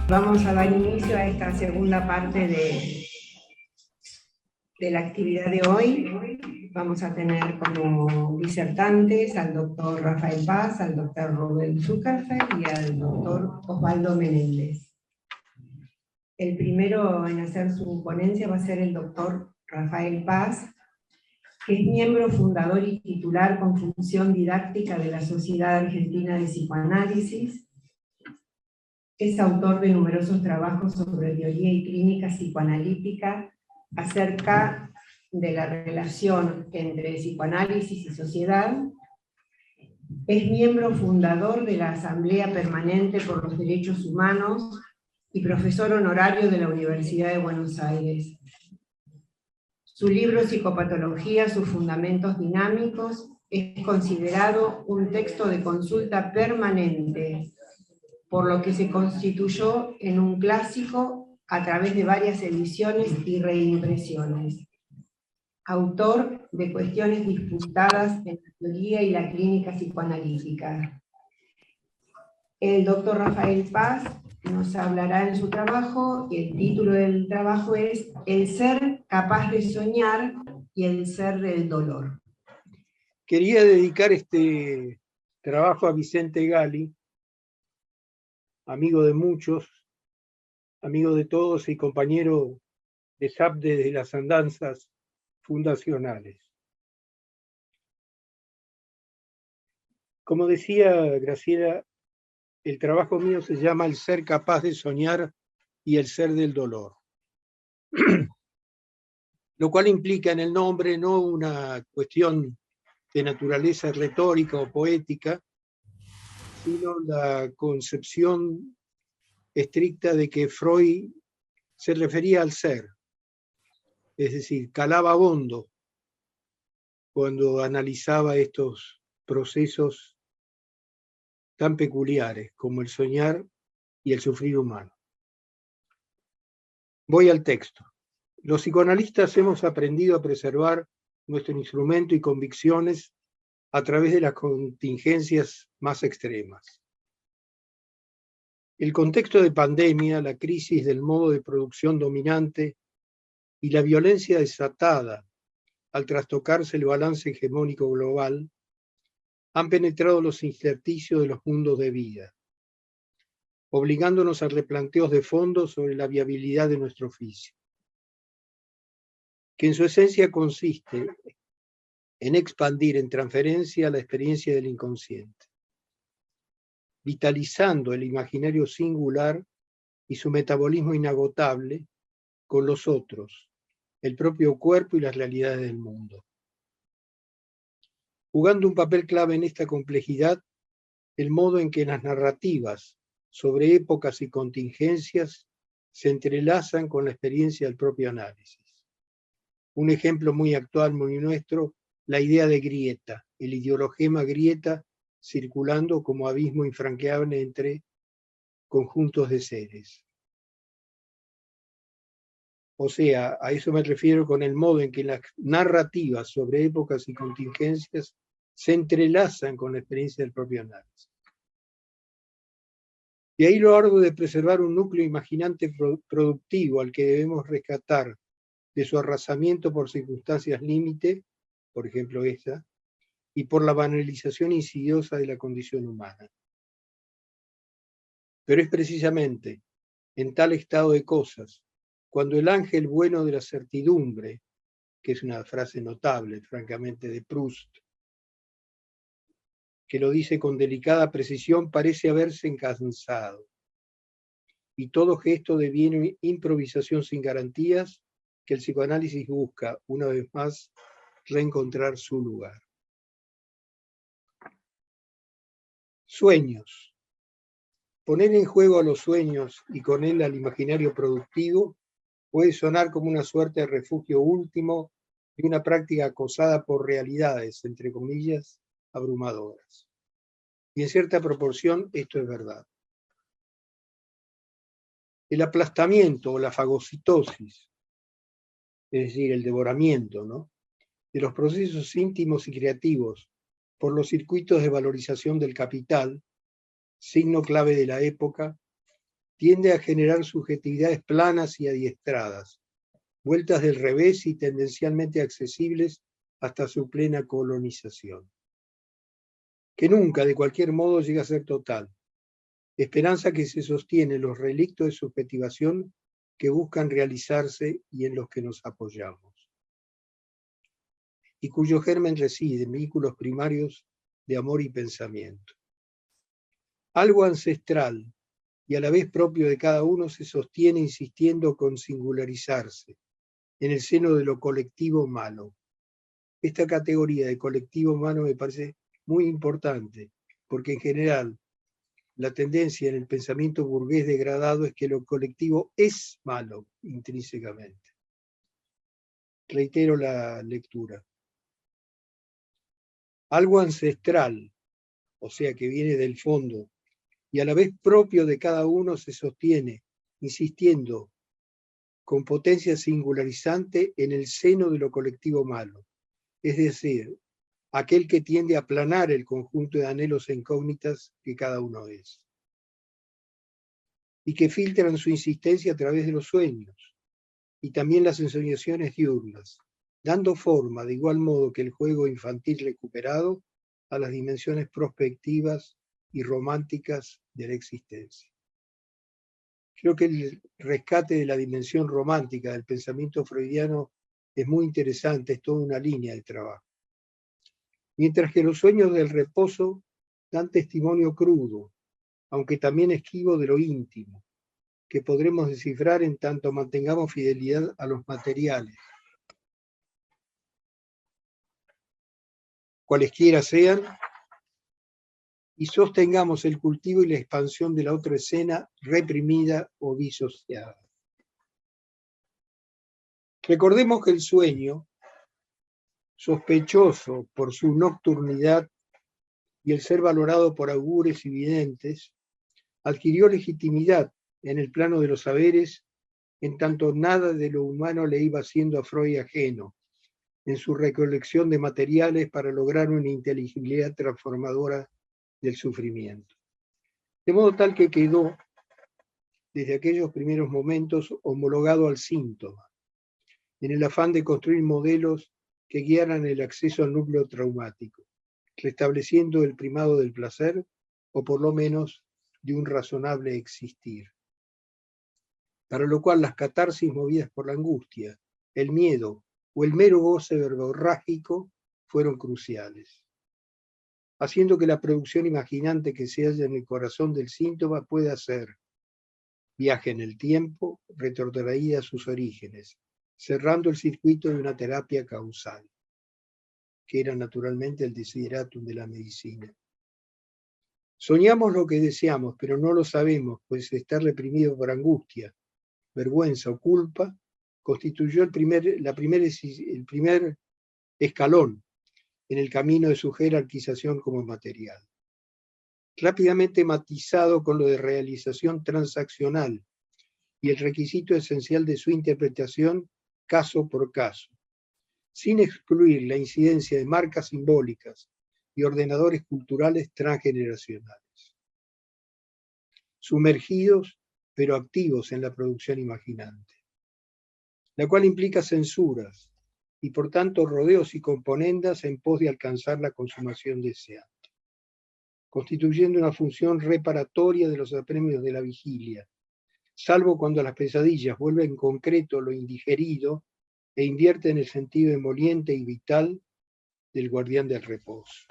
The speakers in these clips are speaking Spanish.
Vamos a dar inicio a esta segunda parte de la actividad de hoy. Vamos a tener como disertantes al doctor Rafael Paz, al doctor Rubén Zuckerfeld y al doctor Osvaldo Menéndez. El primero en hacer su ponencia va a ser el doctor Rafael Paz, que es miembro fundador y titular con función didáctica de la Sociedad Argentina de Psicoanálisis. Es autor de numerosos trabajos sobre teoría y clínica psicoanalítica acerca de la relación entre psicoanálisis y sociedad. Es miembro fundador de la Asamblea Permanente por los Derechos Humanos y profesor honorario de la Universidad de Buenos Aires. Su libro Psicopatología, sus fundamentos dinámicos es considerado un texto de consulta permanente, por lo que se constituyó en un clásico a través de varias ediciones y reimpresiones. Autor de cuestiones disputadas en la teoría y la clínica psicoanalítica. El doctor Rafael Paz nos hablará en su trabajo, y el título del trabajo es El ser capaz de soñar y el ser del dolor. Quería dedicar este trabajo a Vicente Gali, amigo de muchos, amigo de todos y compañero de SAP desde las andanzas fundacionales. Como decía Graciela, el trabajo mío se llama El ser capaz de soñar y el ser del dolor. Lo cual implica en el nombre no una cuestión de naturaleza retórica o poética, sino la concepción estricta de que Freud se refería al ser, es decir, calaba hondo cuando analizaba estos procesos tan peculiares como el soñar y el sufrir humano. Voy al texto. Los psicoanalistas hemos aprendido a preservar nuestro instrumento y convicciones a través de las contingencias más extremas. El contexto de pandemia, la crisis del modo de producción dominante y la violencia desatada al trastocarse el balance hegemónico global han penetrado los intersticios de los mundos de vida, obligándonos a replanteos de fondo sobre la viabilidad de nuestro oficio, que en su esencia consiste en expandir en transferencia la experiencia del inconsciente, vitalizando el imaginario singular y su metabolismo inagotable con los otros, el propio cuerpo y las realidades del mundo. Jugando un papel clave en esta complejidad, el modo en que las narrativas sobre épocas y contingencias se entrelazan con la experiencia del propio análisis. Un ejemplo muy actual, muy nuestro, la idea de grieta, el ideologema grieta circulando como abismo infranqueable entre conjuntos de seres. O sea, a eso me refiero con el modo en que las narrativas sobre épocas y contingencias se entrelazan con la experiencia del propio análisis. Y ahí lo arduo de preservar un núcleo imaginante productivo al que debemos rescatar de su arrasamiento por circunstancias límite, por ejemplo esta, y por la banalización insidiosa de la condición humana. Pero es precisamente en tal estado de cosas, cuando el ángel bueno de la certidumbre, que es una frase notable, francamente, de Proust, que lo dice con delicada precisión, parece haberse encansado. Y todo gesto deviene improvisación sin garantías, que el psicoanálisis busca, una vez más, reencontrar su lugar. Sueños. Poner en juego a los sueños y con él al imaginario productivo puede sonar como una suerte de refugio último de una práctica acosada por realidades, entre comillas, abrumadoras. Y en cierta proporción esto es verdad. El aplastamiento o la fagocitosis, es decir, el devoramiento, ¿no?, de los procesos íntimos y creativos por los circuitos de valorización del capital, signo clave de la época, tiende a generar subjetividades planas y adiestradas, vueltas del revés y tendencialmente accesibles hasta su plena colonización. Que nunca, de cualquier modo, llega a ser total. Esperanza que se sostiene en los relictos de subjetivación que buscan realizarse y en los que nos apoyamos. Y cuyo germen reside en vínculos primarios de amor y pensamiento. Algo ancestral y a la vez propio de cada uno se sostiene insistiendo con singularizarse en el seno de lo colectivo malo. Esta categoría de colectivo humano me parece muy importante, porque en general la tendencia en el pensamiento burgués degradado es que lo colectivo es malo intrínsecamente. Reitero la lectura. Algo ancestral, o sea que viene del fondo, y a la vez propio de cada uno se sostiene, insistiendo con potencia singularizante en el seno de lo colectivo malo, es decir, aquel que tiende a aplanar el conjunto de anhelos e incógnitas que cada uno es, y que filtran su insistencia a través de los sueños, y también las ensoñaciones diurnas, dando forma, de igual modo que el juego infantil recuperado, a las dimensiones prospectivas y románticas de la existencia. Creo que el rescate de la dimensión romántica del pensamiento freudiano es muy interesante, es toda una línea de trabajo. Mientras que los sueños del reposo dan testimonio crudo, aunque también esquivo de lo íntimo, que podremos descifrar en tanto mantengamos fidelidad a los materiales, cualesquiera sean, y sostengamos el cultivo y la expansión de la otra escena reprimida o disociada. Recordemos que el sueño, sospechoso por su nocturnidad y el ser valorado por augures y videntes, adquirió legitimidad en el plano de los saberes, en tanto nada de lo humano le iba siendo a Freud ajeno, en su recolección de materiales para lograr una inteligibilidad transformadora del sufrimiento. De modo tal que quedó, desde aquellos primeros momentos, homologado al síntoma, en el afán de construir modelos que guiaran el acceso al núcleo traumático, restableciendo el primado del placer, o por lo menos de un razonable existir. Para lo cual las catarsis movidas por la angustia, el miedo o el mero goce verborrágico fueron cruciales, haciendo que la producción imaginante que se halla en el corazón del síntoma pueda ser viaje en el tiempo, retrotraída a sus orígenes, cerrando el circuito de una terapia causal, que era naturalmente el desideratum de la medicina. Soñamos lo que deseamos, pero no lo sabemos, pues estar reprimido por angustia, vergüenza o culpa constituyó el primer escalón en el camino de su jerarquización como material. Rápidamente matizado con lo de realización transaccional y el requisito esencial de su interpretación caso por caso, sin excluir la incidencia de marcas simbólicas y ordenadores culturales transgeneracionales. Sumergidos, pero activos en la producción imaginante, la cual implica censuras y por tanto rodeos y componendas en pos de alcanzar la consumación deseada, constituyendo una función reparatoria de los apremios de la vigilia, salvo cuando las pesadillas vuelven concreto lo indigerido e invierten el sentido emoliente y vital del guardián del reposo.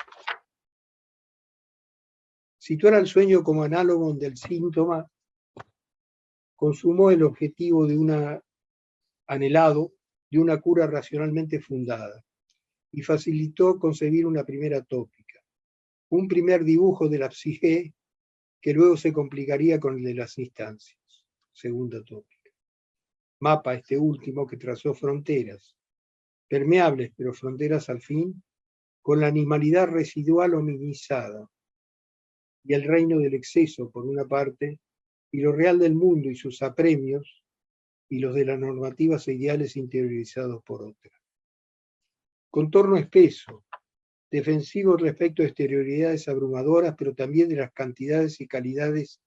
Situar al sueño como análogo del síntoma consumó el objetivo de anhelado de una cura racionalmente fundada y facilitó concebir una primera tópica, un primer dibujo de la psique que luego se complicaría con el de las instancias, segunda tópica. Mapa este último que trazó fronteras, permeables pero fronteras al fin, con la animalidad residual hominizada y el reino del exceso por una parte, y lo real del mundo y sus apremios, y los de las normativas e ideales interiorizados por otra. Contorno espeso, defensivo respecto a exterioridades abrumadoras, pero también de las cantidades y calidades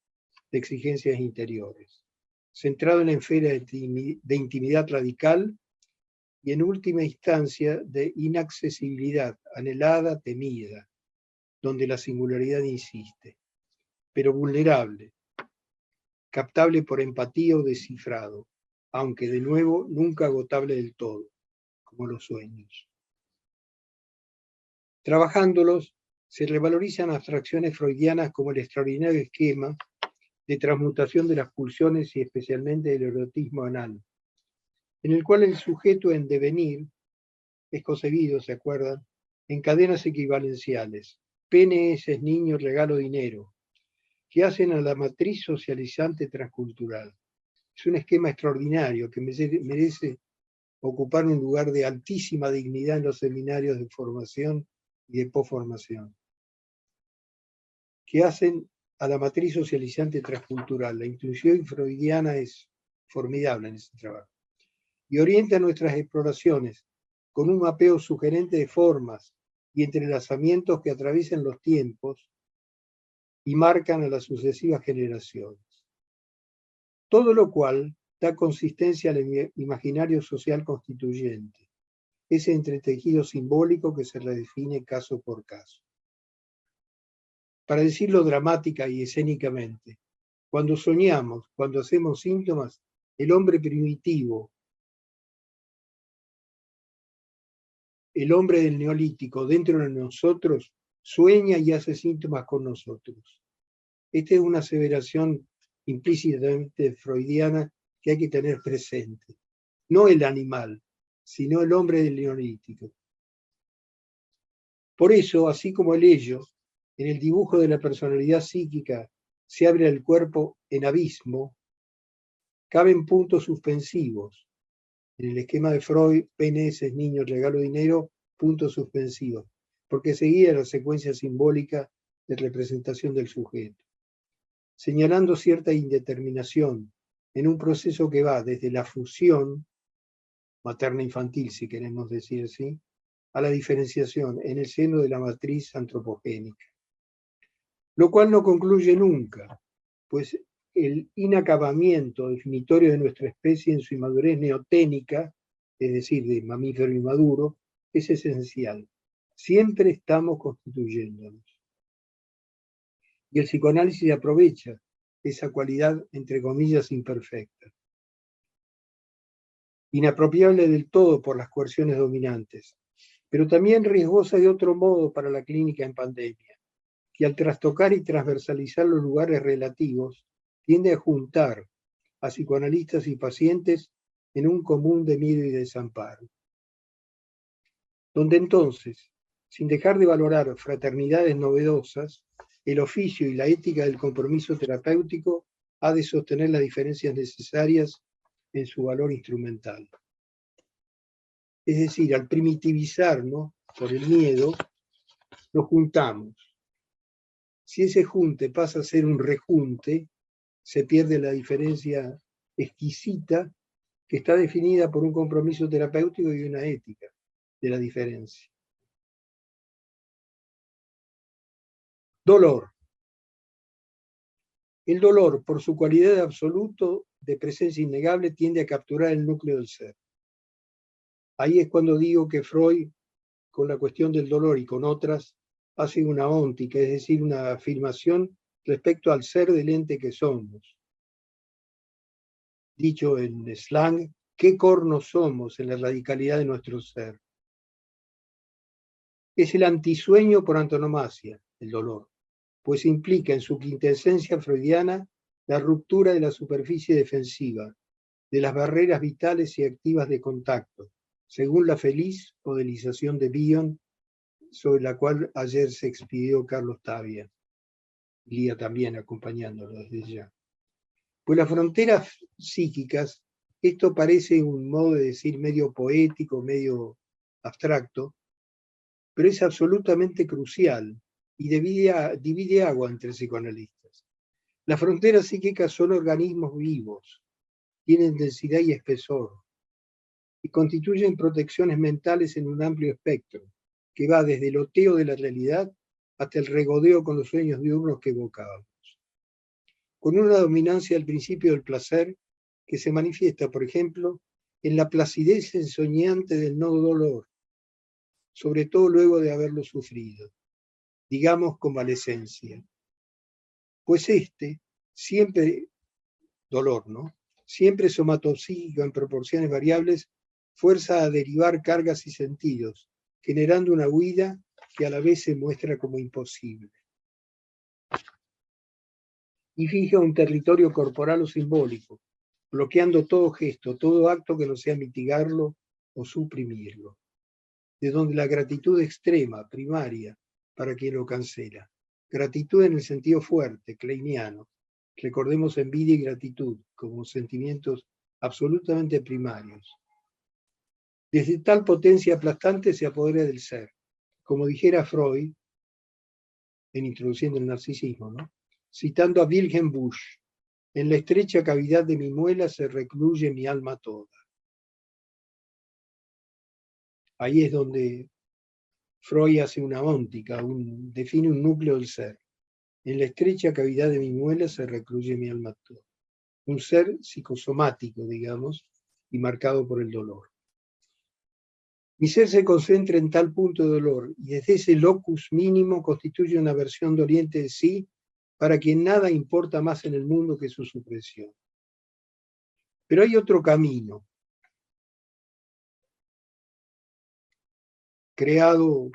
de exigencias interiores, centrado en la esfera de intimidad radical y en última instancia de inaccesibilidad, anhelada, temida, donde la singularidad insiste, pero vulnerable, captable por empatía o descifrado, aunque de nuevo nunca agotable del todo, como los sueños. Trabajándolos, se revalorizan abstracciones freudianas como el extraordinario esquema de transmutación de las pulsiones y especialmente del erotismo anal, en el cual el sujeto en devenir es concebido, ¿se acuerdan?, en cadenas equivalenciales, PNS, niño, regalo, dinero, que hacen a la matriz socializante transcultural. Es un esquema extraordinario que merece ocupar un lugar de altísima dignidad en los seminarios de formación y de posformación, que hacen a la matriz socializante transcultural. La intuición freudiana es formidable en ese trabajo. Y orienta nuestras exploraciones con un mapeo sugerente de formas y entrelazamientos que atraviesan los tiempos y marcan a las sucesivas generaciones. Todo lo cual da consistencia al imaginario social constituyente, ese entretejido simbólico que se redefine caso por caso. Para decirlo dramática y escénicamente, cuando soñamos, cuando hacemos síntomas, el hombre primitivo, el hombre del neolítico dentro de nosotros, sueña y hace síntomas con nosotros. Esta es una aseveración implícitamente freudiana que hay que tener presente. No el animal, sino el hombre del neolítico. Por eso, así como el ello, en el dibujo de la personalidad psíquica se abre el cuerpo en abismo, caben puntos suspensivos. En el esquema de Freud, PNS, niño, regalo, dinero, puntos suspensivos, porque seguía la secuencia simbólica de representación del sujeto, señalando cierta indeterminación en un proceso que va desde la fusión, materna-infantil, si queremos decir así, a la diferenciación en el seno de la matriz antropogénica. Lo cual no concluye nunca, pues el inacabamiento definitorio de nuestra especie en su inmadurez neoténica, es decir, de mamífero inmaduro, es esencial. Siempre estamos constituyéndonos. Y el psicoanálisis aprovecha esa cualidad, entre comillas, imperfecta. Inapropiable del todo por las coerciones dominantes, pero también riesgosa de otro modo para la clínica en pandemia, que al trastocar y transversalizar los lugares relativos, tiende a juntar a psicoanalistas y pacientes en un común de miedo y desamparo. Donde entonces, sin dejar de valorar fraternidades novedosas, el oficio y la ética del compromiso terapéutico ha de sostener las diferencias necesarias en su valor instrumental. Es decir, al primitivizarnos por el miedo, nos juntamos. Si ese junte pasa a ser un rejunte, se pierde la diferencia exquisita que está definida por un compromiso terapéutico y una ética de la diferencia. Dolor. El dolor, por su cualidad de absoluto, de presencia innegable, tiende a capturar el núcleo del ser. Ahí es cuando digo que Freud, con la cuestión del dolor y con otras, hace una óntica, es decir, una afirmación respecto al ser del ente que somos. Dicho en slang, ¿qué cornos somos en la radicalidad de nuestro ser? Es el antisueño por antonomasia, el dolor, pues implica en su quintesencia freudiana la ruptura de la superficie defensiva, de las barreras vitales y activas de contacto, según la feliz modelización de Bion, sobre la cual ayer se expidió Carlos Tavia, Lía también acompañándolo desde ya. Pues las fronteras psíquicas, esto parece un modo de decir medio poético, medio abstracto, pero es absolutamente crucial y divide agua entre psicoanalistas. Las fronteras psíquicas son organismos vivos, tienen densidad y espesor, y constituyen protecciones mentales en un amplio espectro, que va desde el oteo de la realidad hasta el regodeo con los sueños diurnos que evocábamos. con una dominancia del principio del placer que se manifiesta, por ejemplo, en la placidez ensoñante del no dolor, sobre todo luego de haberlo sufrido, digamos convalescencia. Pues siempre dolor, ¿no? Siempre somatopsíquico en proporciones variables, fuerza a derivar cargas y sentidos, generando una huida que a la vez se muestra como imposible. Y fija un territorio corporal o simbólico, bloqueando todo gesto, todo acto que no sea mitigarlo o suprimirlo. De donde la gratitud extrema, primaria, para quien lo cancela. Gratitud en el sentido fuerte, kleiniano. Recordemos envidia y gratitud como sentimientos absolutamente primarios. Desde tal potencia aplastante se apodera del ser. Como dijera Freud, en Introduciendo el Narcisismo, ¿no? Citando a Wilhelm Busch, en la estrecha cavidad de mi muela se recluye mi alma toda. Ahí es donde Freud hace una óntica, define un núcleo del ser. En la estrecha cavidad de mi muela se recluye mi alma toda. Un ser psicosomático, digamos, y marcado por el dolor. Mi ser se concentra en tal punto de dolor, y desde ese locus mínimo constituye una versión doliente de sí, para quien nada importa más en el mundo que su supresión. Pero hay otro camino, creado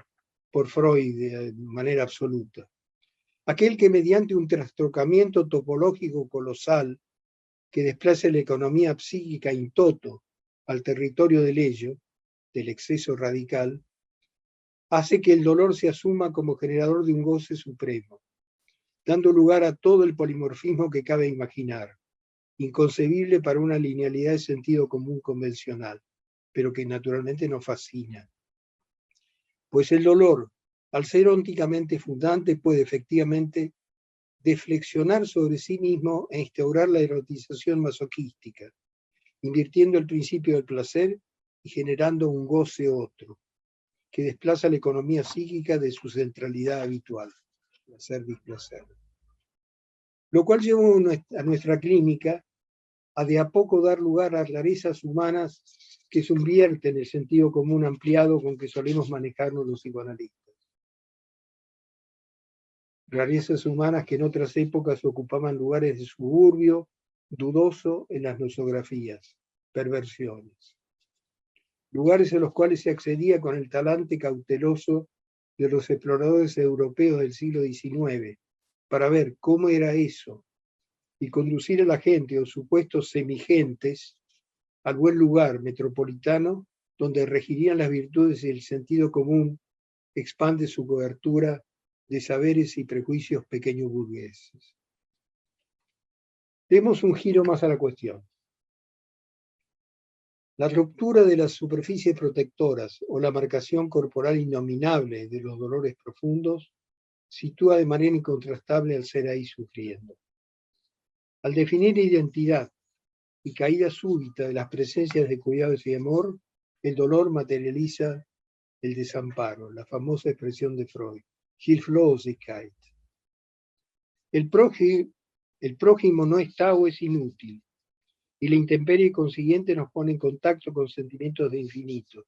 por Freud de manera absoluta. Aquel que mediante un trastrocamiento topológico colosal que desplace la economía psíquica in toto al territorio del ello, del exceso radical, hace que el dolor se asuma como generador de un goce supremo, dando lugar a todo el polimorfismo que cabe imaginar, inconcebible para una linealidad de sentido común convencional, pero que naturalmente nos fascina. Pues el dolor, al ser ónticamente fundante, puede efectivamente deflexionar sobre sí mismo e instaurar la erotización masoquística, invirtiendo el principio del placer y generando un goce otro, que desplaza la economía psíquica de su centralidad habitual, placer-displacer. Lo cual llevó a nuestra clínica a de a poco dar lugar a rarezas humanas que subvierten el sentido común ampliado con que solemos manejarnos los psicoanalistas. Rarezas humanas que en otras épocas ocupaban lugares de suburbio dudoso en las nosografías, perversiones. Lugares a los cuales se accedía con el talante cauteloso de los exploradores europeos del siglo XIX, para ver cómo era eso, y conducir a la gente o supuestos semigentes al buen lugar metropolitano donde regirían las virtudes y el sentido común expande su cobertura de saberes y prejuicios pequeños burgueses. Demos un giro más a la cuestión. La ruptura de las superficies protectoras o la marcación corporal innominable de los dolores profundos sitúa de manera incontrastable al ser ahí sufriendo. Al definir identidad y caída súbita de las presencias de cuidados y amor, el dolor materializa el desamparo, la famosa expresión de Freud, Hilflosigkeit. El prójimo no está o es inútil, y la intemperie consiguiente nos pone en contacto con sentimientos de infinito,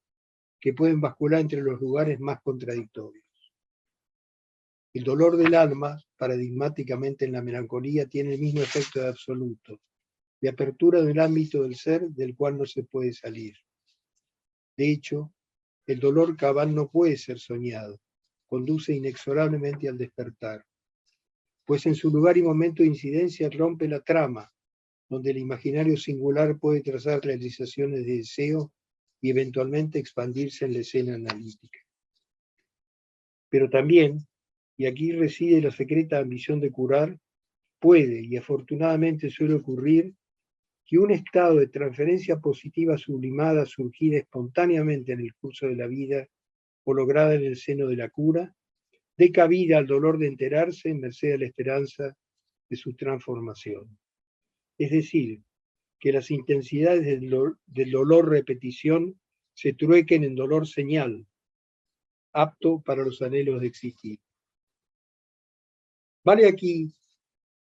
que pueden bascular entre los lugares más contradictorios. El dolor del alma, paradigmáticamente en la melancolía, tiene el mismo efecto de absoluto, de apertura del ámbito del ser del cual no se puede salir. De hecho, el dolor cabal no puede ser soñado, conduce inexorablemente al despertar, pues en su lugar y momento de incidencia rompe la trama, donde el imaginario singular puede trazar realizaciones de deseo y eventualmente expandirse en la escena analítica. Pero también, y aquí reside la secreta ambición de curar, puede, y afortunadamente suele ocurrir, que un estado de transferencia positiva sublimada surgida espontáneamente en el curso de la vida o lograda en el seno de la cura, dé cabida al dolor de enterarse en merced a la esperanza de su transformación. Es decir, que las intensidades del dolor repetición se truequen en dolor señal, apto para los anhelos de existir. Vale aquí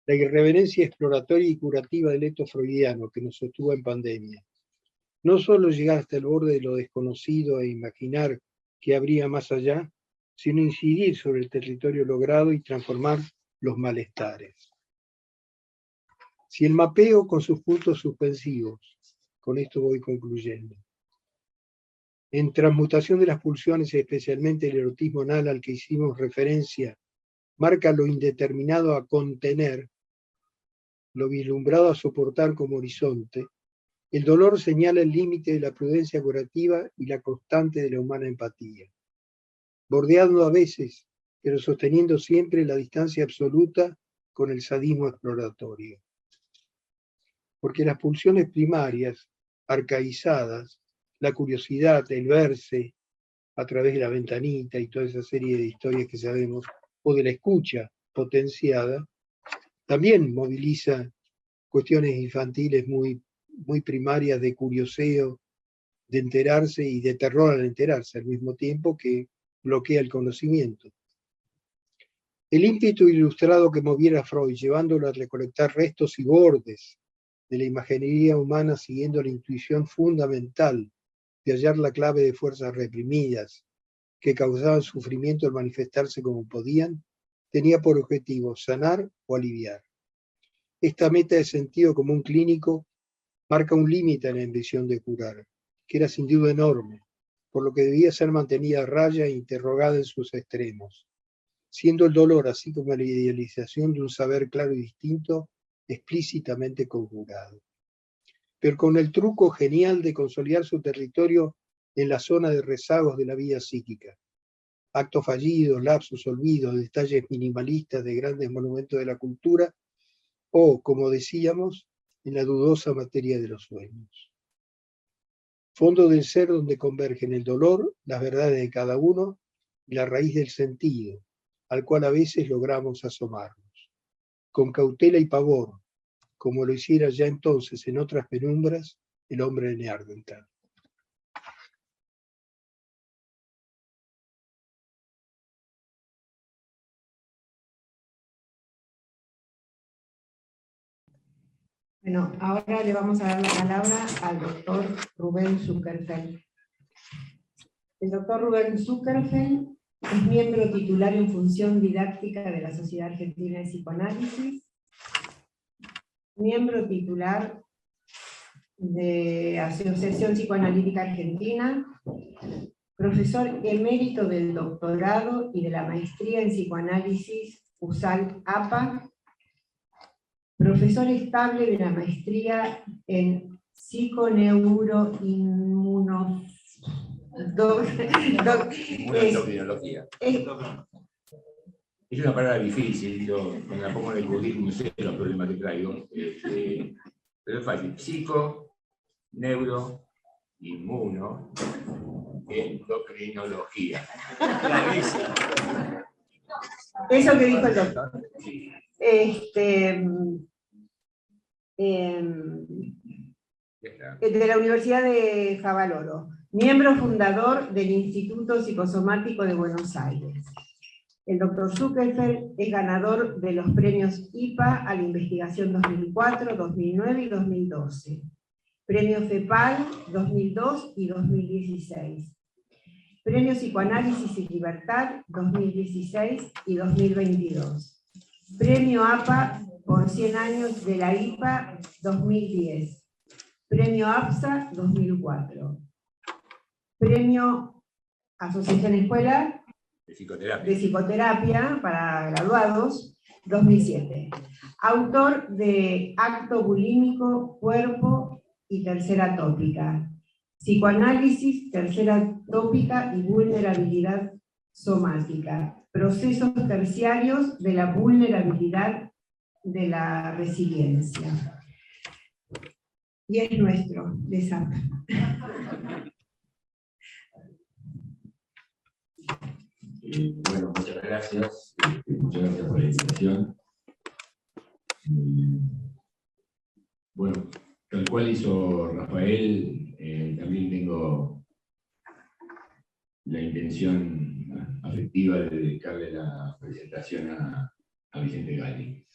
la irreverencia exploratoria y curativa del eto freudiano que nos sostuvo en pandemia. No solo llegar hasta el borde de lo desconocido e imaginar que habría más allá, sino incidir sobre el territorio logrado y transformar los malestares. Si el mapeo con sus puntos suspensivos, con esto voy concluyendo, en transmutación de las pulsiones, especialmente el erotismo anal al que hicimos referencia, marca lo indeterminado a contener, lo vislumbrado a soportar como horizonte, el dolor señala el límite de la prudencia curativa y la constante de la humana empatía, bordeando a veces, pero sosteniendo siempre la distancia absoluta con el sadismo exploratorio. Porque las pulsiones primarias, arcaizadas, la curiosidad, el verse a través de la ventanita y toda esa serie de historias que sabemos, o de la escucha potenciada, también moviliza cuestiones infantiles muy primarias de curioseo, de enterarse y de terror al enterarse, al mismo tiempo que bloquea el conocimiento. El ímpetu ilustrado que moviera a Freud, llevándolo a recolectar restos y bordes de la imaginería humana siguiendo la intuición fundamental de hallar la clave de fuerzas reprimidas que causaban sufrimiento al manifestarse como podían, tenía por objetivo sanar o aliviar. Esta meta de sentido común clínico marca un límite en la ambición de curar, que era sin duda enorme, por lo que debía ser mantenida a raya e interrogada en sus extremos, siendo el dolor, así como la idealización de un saber claro y distinto, explícitamente conjurado. Pero con el truco genial de consolidar su territorio en la zona de rezagos de la vida psíquica. Actos fallidos, lapsus, olvidos, detalles minimalistas de grandes monumentos de la cultura, o, como decíamos, en la dudosa materia de los sueños. Fondo del ser donde convergen el dolor, las verdades de cada uno y la raíz del sentido, al cual a veces logramos asomarnos. Con cautela y pavor, como lo hiciera ya entonces en otras penumbras el hombre de Neandertal. Bueno, ahora le vamos a dar la palabra al doctor Rubén Zuckerfeld. El doctor Rubén Zuckerfeld es miembro titular en función didáctica de la Sociedad Argentina de Psicoanálisis, miembro titular de Asociación Psicoanalítica Argentina, profesor emérito del doctorado y de la maestría en psicoanálisis USAL-APA, profesor estable de la maestría en Inmunoendocrinología. Es una palabra difícil, yo cuando la pongo en el currículum sé los problemas que traigo, pero es fácil. Psico, neuro, inmuno, endocrinología. Eso que dijo el doctor. Sí. De la Universidad de Jabaloro, miembro fundador del Instituto Psicosomático de Buenos Aires. El doctor Zuckerfeld es ganador de los premios IPA a la investigación 2004, 2009 y 2012. Premio FEPAL 2002 y 2016. Premio Psicoanálisis y Libertad 2016 y 2022. Premio APA por 100 años de la IPA 2010. Premio APSA 2004. Premio Asociación Escuela de Psicoterapia para graduados 2007. Autor de Acto Bulímico, Cuerpo y Tercera Tópica. Psicoanálisis, Tercera Tópica y Vulnerabilidad Somática. Procesos terciarios de la vulnerabilidad de la resiliencia. Y es nuestro, de SAP. Bueno, muchas gracias por la invitación. Bueno, tal cual hizo Rafael, también tengo la intención afectiva de dedicarle la presentación a Vicente Galli.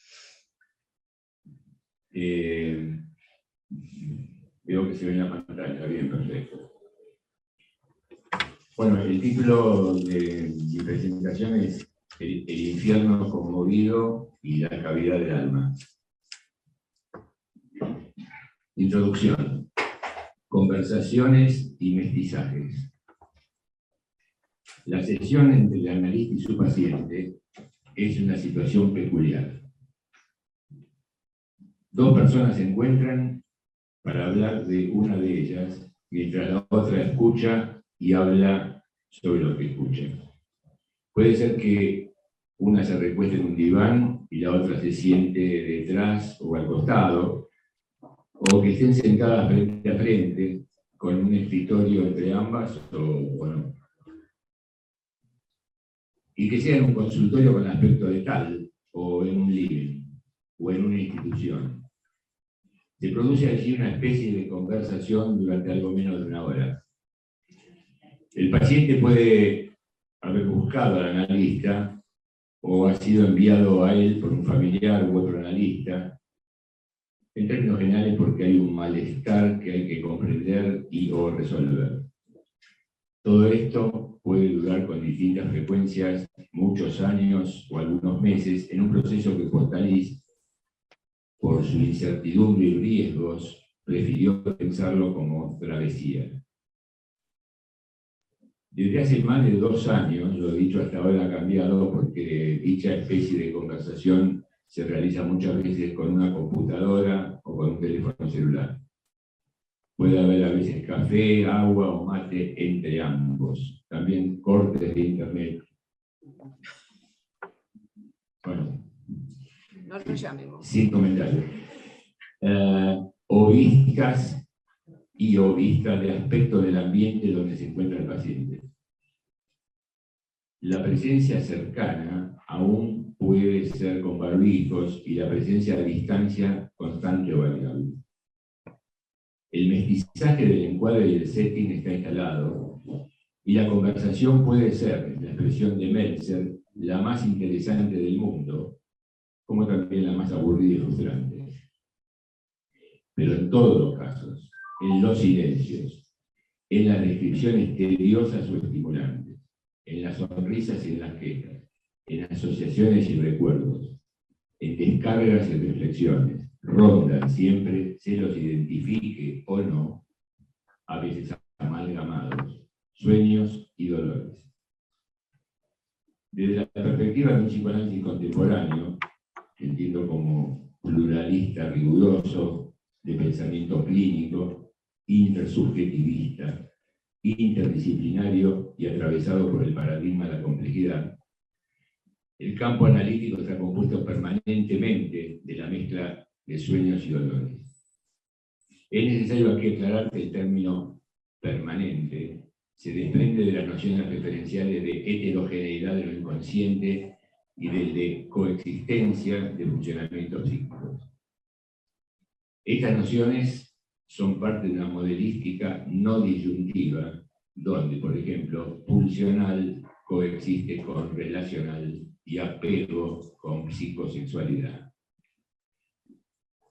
Veo que se ve en la pantalla, bien, perfecto. Bueno, el título de mi presentación es El infierno conmovido y la cavidad del alma. Introducción. Conversaciones y mestizajes. La sesión entre el analista y su paciente es una situación peculiar. Dos personas se encuentran para hablar de una de ellas, mientras la otra escucha y habla sobre lo que escucha. Puede ser que una se recueste en un diván y la otra se siente detrás o al costado, o que estén sentadas frente a frente con un escritorio entre ambas, o no. Y que sea en un consultorio con aspecto de tal, o en un living, o en una institución. Se produce allí una especie de conversación durante algo menos de una hora. El paciente puede haber buscado al analista o ha sido enviado a él por un familiar u otro analista, en términos generales porque hay un malestar que hay que comprender y o resolver. Todo esto puede durar con distintas frecuencias, muchos años o algunos meses, en un proceso que Portalis, por su incertidumbre y riesgos, prefirió pensarlo como travesía. Desde hace más de 2 años, lo he dicho hasta ahora ha cambiado porque dicha especie de conversación se realiza muchas veces con una computadora o con un teléfono celular. Puede haber a veces café, agua o mate entre ambos. También cortes de internet. Bueno. No lo llamemos. Sin comentarios. O vistas de aspecto del ambiente donde se encuentra el paciente. La presencia cercana aún puede ser con barbijos y la presencia a distancia constante o variable. El mestizaje del encuadre y el setting está instalado y la conversación puede ser, en la expresión de Meltzer, la más interesante del mundo, como también la más aburrida y frustrante. Pero en todos los casos, en los silencios, en las descripciones tediosas o estimulantes, en las sonrisas y en las quejas, en asociaciones y recuerdos, en descargas y reflexiones, rondan siempre, se los identifique o no, a veces amalgamados, sueños y dolores. Desde la perspectiva de un psicoanálisis contemporáneo, que entiendo como pluralista, riguroso, de pensamiento clínico, intersubjetivista, interdisciplinario y atravesado por el paradigma de la complejidad, el campo analítico está compuesto permanentemente de la mezcla de sueños y dolores. Es necesario aquí aclarar que el término permanente se desprende de las nociones referenciales de heterogeneidad de lo inconsciente y del de coexistencia de funcionamientos psíquicos. Estas nociones son parte de una modelística no disyuntiva, donde, por ejemplo, pulsional coexiste con relacional y apego con psicosexualidad.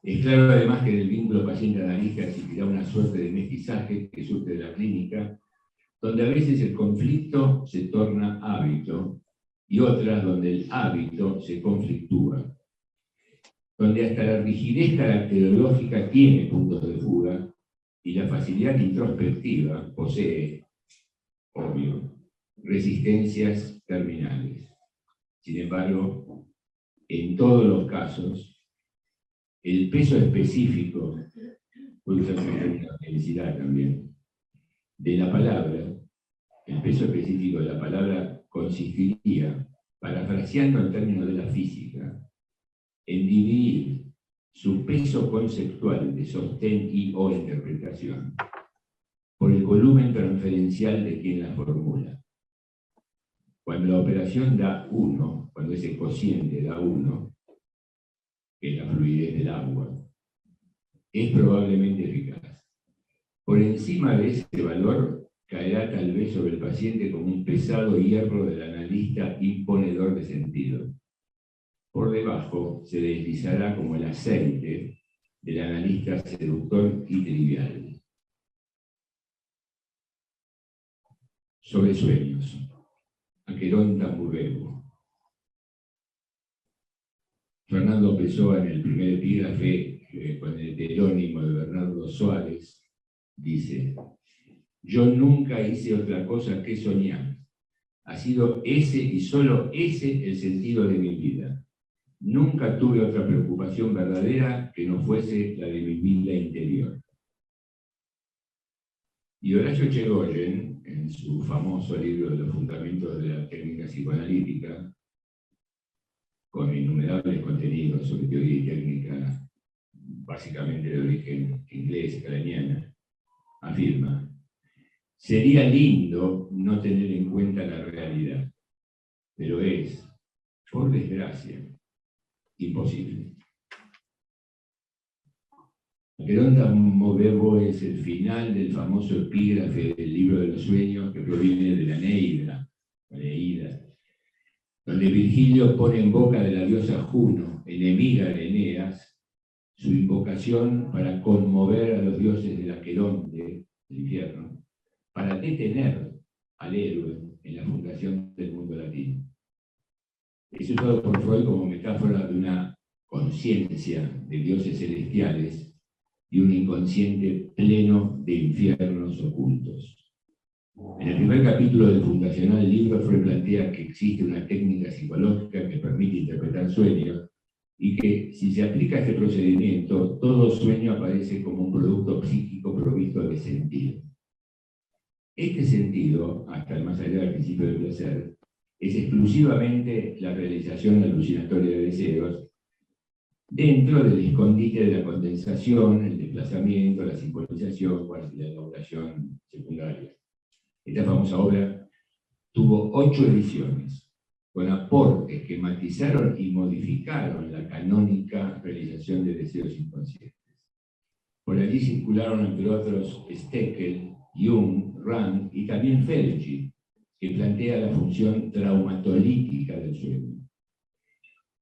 Es claro además que en el vínculo paciente-analista existirá una suerte de mestizaje que surge de la clínica, donde a veces el conflicto se torna hábito y otras donde el hábito se conflictúa, donde hasta la rigidez caracterológica tiene puntos de fuga y la facilidad introspectiva posee, obvio, resistencias terminales. Sin embargo, en todos los casos, el peso específico, puede usarse en términos de felicidad también, de la palabra, el peso específico de la palabra consistiría, parafraseando en términos de la física, en dividir su peso conceptual de sostén y o interpretación por el volumen transferencial de quien la formula. Cuando la operación da 1, cuando ese cociente da 1, que es la fluidez del agua, es probablemente eficaz. Por encima de ese valor caerá tal vez sobre el paciente como un pesado hierro del analista imponedor de sentido. Por debajo se deslizará como el aceite del analista seductor y trivial. Sobre sueños. Aquerón Tamburrego. Fernando Pessoa, en el primer epígrafe, con el heterónimo de Bernardo Suárez, dice: yo nunca hice otra cosa que soñar. Ha sido ese y solo ese el sentido de mi vida. Nunca tuve otra preocupación verdadera que no fuese la de mi vida interior. Y Horacio Echegoyen, en su famoso libro de los fundamentos de la técnica psicoanalítica, con innumerables contenidos sobre teoría y técnica, básicamente de origen inglés, ucraniana, afirma: sería lindo no tener en cuenta la realidad, pero es, por desgracia, imposible. Aquerón Tamburrego es el final del famoso epígrafe del libro de los sueños que proviene de la Eneida, donde Virgilio pone en boca de la diosa Juno, enemiga de Eneas, su invocación para conmover a los dioses del Aqueronte, del infierno, para detener al héroe en la fundación del mundo latino. Es usado por Freud como metáfora de una conciencia de dioses celestiales y un inconsciente pleno de infiernos ocultos. En el primer capítulo del fundacional libro, Freud plantea que existe una técnica psicológica que permite interpretar sueños y que, si se aplica este procedimiento, todo sueño aparece como un producto psíquico provisto de sentido. Este sentido, hasta el más allá del principio del placer, es exclusivamente la realización alucinatoria de deseos dentro del escondite de la condensación, el desplazamiento, la sincronización, la elaboración secundaria. Esta famosa obra tuvo 8 ediciones, con aportes que matizaron y modificaron la canónica realización de deseos inconscientes. Por allí circularon, entre otros, Steckel, Jung, Rand y también Felgi, que plantea la función traumatolítica del sueño.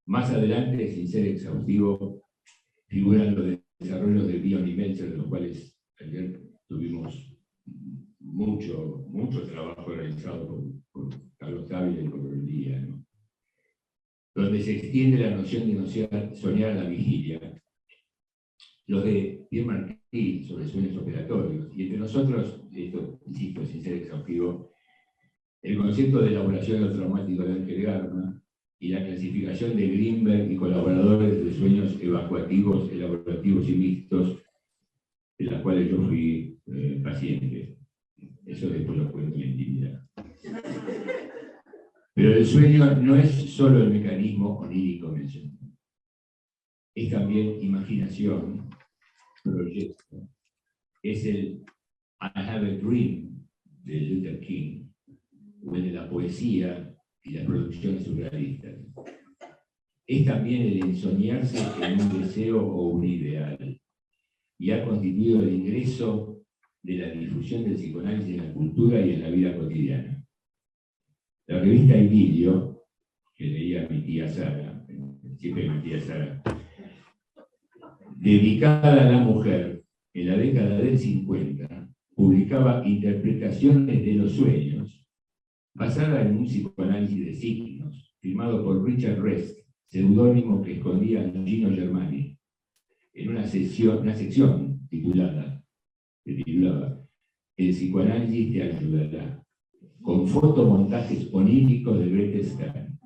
Más adelante, sin ser exhaustivo, figuran los desarrollos de Bion y Meltzer, de los cuales ayer tuvimos mucho trabajo realizado por Carlos Dávila y por el día, ¿no? Donde se extiende la noción de soñar a la vigilia. Los de Pierre Martí sobre sueños operatorios, y entre nosotros, esto, insisto, sin ser exhaustivo, el concepto de elaboración del traumático de Ángel Garma y la clasificación de Greenberg y colaboradores de sueños evacuativos, elaborativos y mixtos, de las cuales yo fui paciente. Eso después lo cuento en la intimidad. Pero el sueño no es solo el mecanismo onírico mencionado. Es también imaginación, proyecto. Es el I have a dream de Luther King, o el de la poesía y las producciones surrealistas. Es también el ensoñarse en un deseo o un ideal, y ha constituido el ingreso de la difusión del psicoanálisis en la cultura y en la vida cotidiana. La revista Idilio, que leía mi tía Sara, siempre mi tía Sara, dedicada a la mujer, en la década del 50, publicaba interpretaciones de los sueños, basada en un psicoanálisis de signos, firmado por Richard Rest, seudónimo que escondía a Gino Germani, en una sección titulada El psicoanálisis te ayudará, con fotomontajes oníricos de Grete Stern.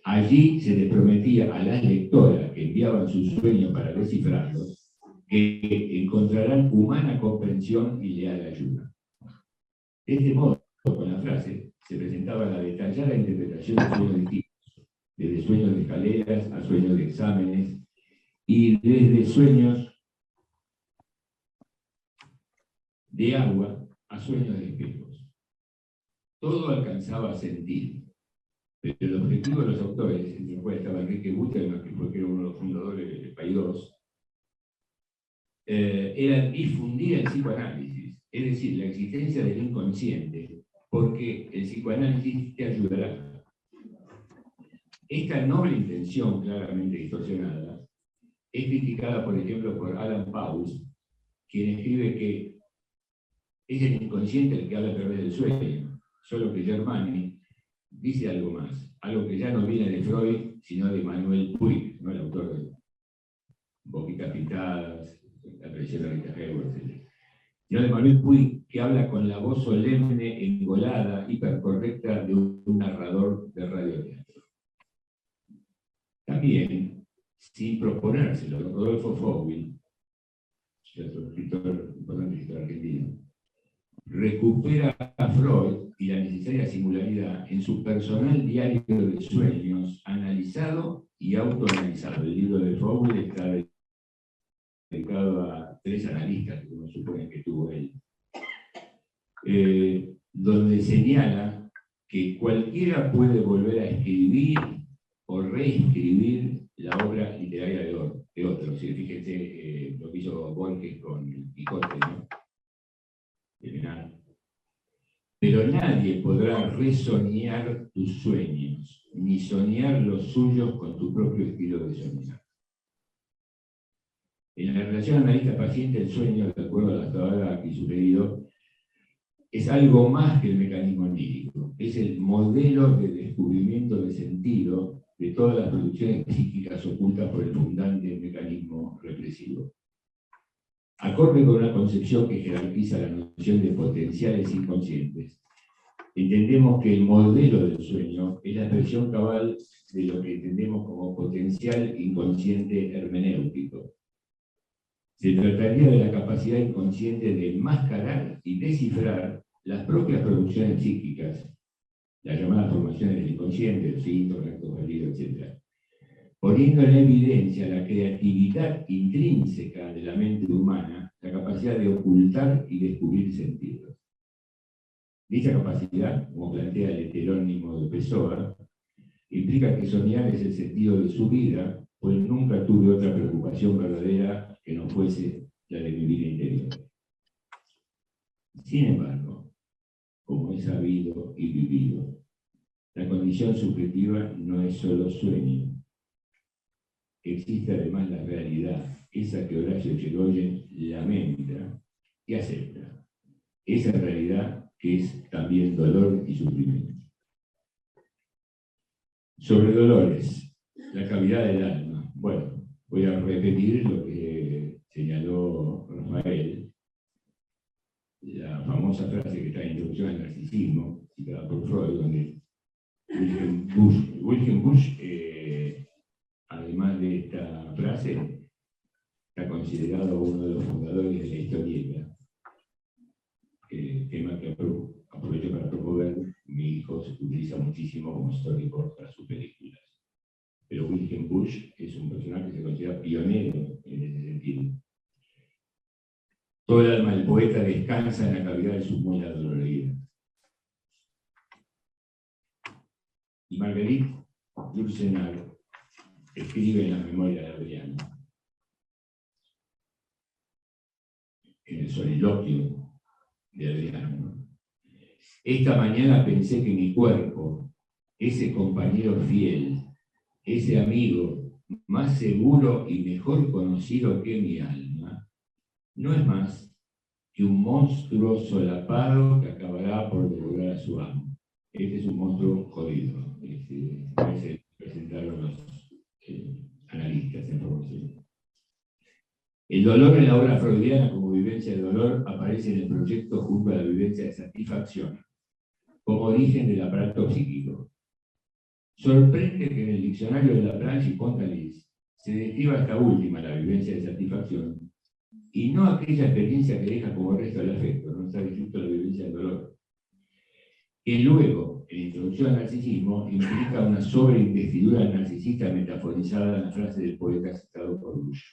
Allí se les prometía a las lectoras que enviaban sus sueños para descifrarlos que encontrarán humana comprensión y leal ayuda. De este modo, con la frase, se presentaba la detallada interpretación de sueños distintos, desde sueños de escaleras a sueños de exámenes, y desde sueños de agua a sueños de espejos. Todo alcanzaba sentido, pero el objetivo de los autores, entre los cuales estaba Enrique Buterman, que fue uno de los fundadores de Paidós, era difundir el psicoanálisis, es decir, la existencia del inconsciente, porque el psicoanálisis te ayudará. Esta noble intención, claramente distorsionada, es criticada, por ejemplo, por Alan Pauls, quien escribe que es el inconsciente el que habla a través del sueño, solo que Germani dice algo más, algo que ya no viene de Freud, sino de Manuel Puig, ¿no? El autor de Boquitas Pintadas, La traición de Rita Hayworth, etc. Sino de Manuel Puig, que habla con la voz solemne, engolada, hipercorrecta de un narrador de radioteatro. También, sin proponérselo, Rodolfo Fogel, otro escritor, importante escritor argentino, recupera a Freud y la necesaria singularidad en su personal diario de sueños, analizado y autoanalizado. El libro de Fogel está dedicado a 3 analistas, que uno supone que tuvo él, donde señala que cualquiera puede volver a escribir o reescribir la obra literaria de otro. ¿Sí? Fíjense lo que hizo Borges con el Quijote, ¿no? De Menard. Pero nadie podrá resoñar tus sueños, ni soñar los suyos con tu propio estilo de soñar. En la relación analista-paciente, el sueño, de acuerdo a la tabla aquí sugerido, es algo más que el mecanismo onírico. Es el modelo de descubrimiento de sentido de todas las producciones psíquicas ocultas por el fundante mecanismo represivo. Acorde con una concepción que jerarquiza la noción de potenciales inconscientes, entendemos que el modelo del sueño es la expresión cabal de lo que entendemos como potencial inconsciente hermenéutico. Se trataría de la capacidad inconsciente de enmascarar y descifrar las propias producciones psíquicas, las llamadas formaciones del inconsciente, los síntomas, actos válidos, etc., poniendo en evidencia la creatividad intrínseca de la mente humana, la capacidad de ocultar y descubrir sentidos. Dicha capacidad, como plantea el heterónimo de Pessoa, implica que soñar es el sentido de su vida, pues nunca tuve otra preocupación verdadera que no fuese la de mi vida interior. Sin embargo, como he sabido y vivido, la condición subjetiva no es solo sueño. Existe además la realidad, esa que Horacio Yeroyen lamenta y acepta. Esa realidad que es también dolor y sufrimiento. Sobre dolores, la cavidad del alma. Bueno, voy a repetir lo que señaló Rafael, la famosa frase que está en Introducción al Narcisismo, citada por Freud, donde Wilhelm Busch, además de esta frase, está considerado uno de los fundadores de la historieta, tema que aprovecho para promover. Mi hijo se utiliza muchísimo como storyboard para sus películas. Pero Wilhelm Busch es un personaje que se considera pionero en ese sentido. Todo el alma del poeta descansa en la cavidad de su muela dolorida. Y Marguerite Yourcenar escribe en la memoria de Adriano, en el soliloquio de Adriano: esta mañana pensé que mi cuerpo, ese compañero fiel, ese amigo más seguro y mejor conocido que mi alma, no es más que un monstruo solapado que acabará por devorar a su amo. Este es un monstruo jodido. Parece presentaron los analistas en formación. El dolor en la obra freudiana como vivencia de dolor aparece en el proyecto junto a la vivencia de satisfacción, como origen del aparato psíquico. Sorprende que en el diccionario de Laplanche y Pontalis se describa esta última, la vivencia de satisfacción, y no aquella experiencia que deja como resto del afecto, no está descrito la vivencia del dolor. Que luego, en Introducción al Narcisismo, implica una sobreinvestidura narcisista metaforizada en la frase del poeta citado por Busch.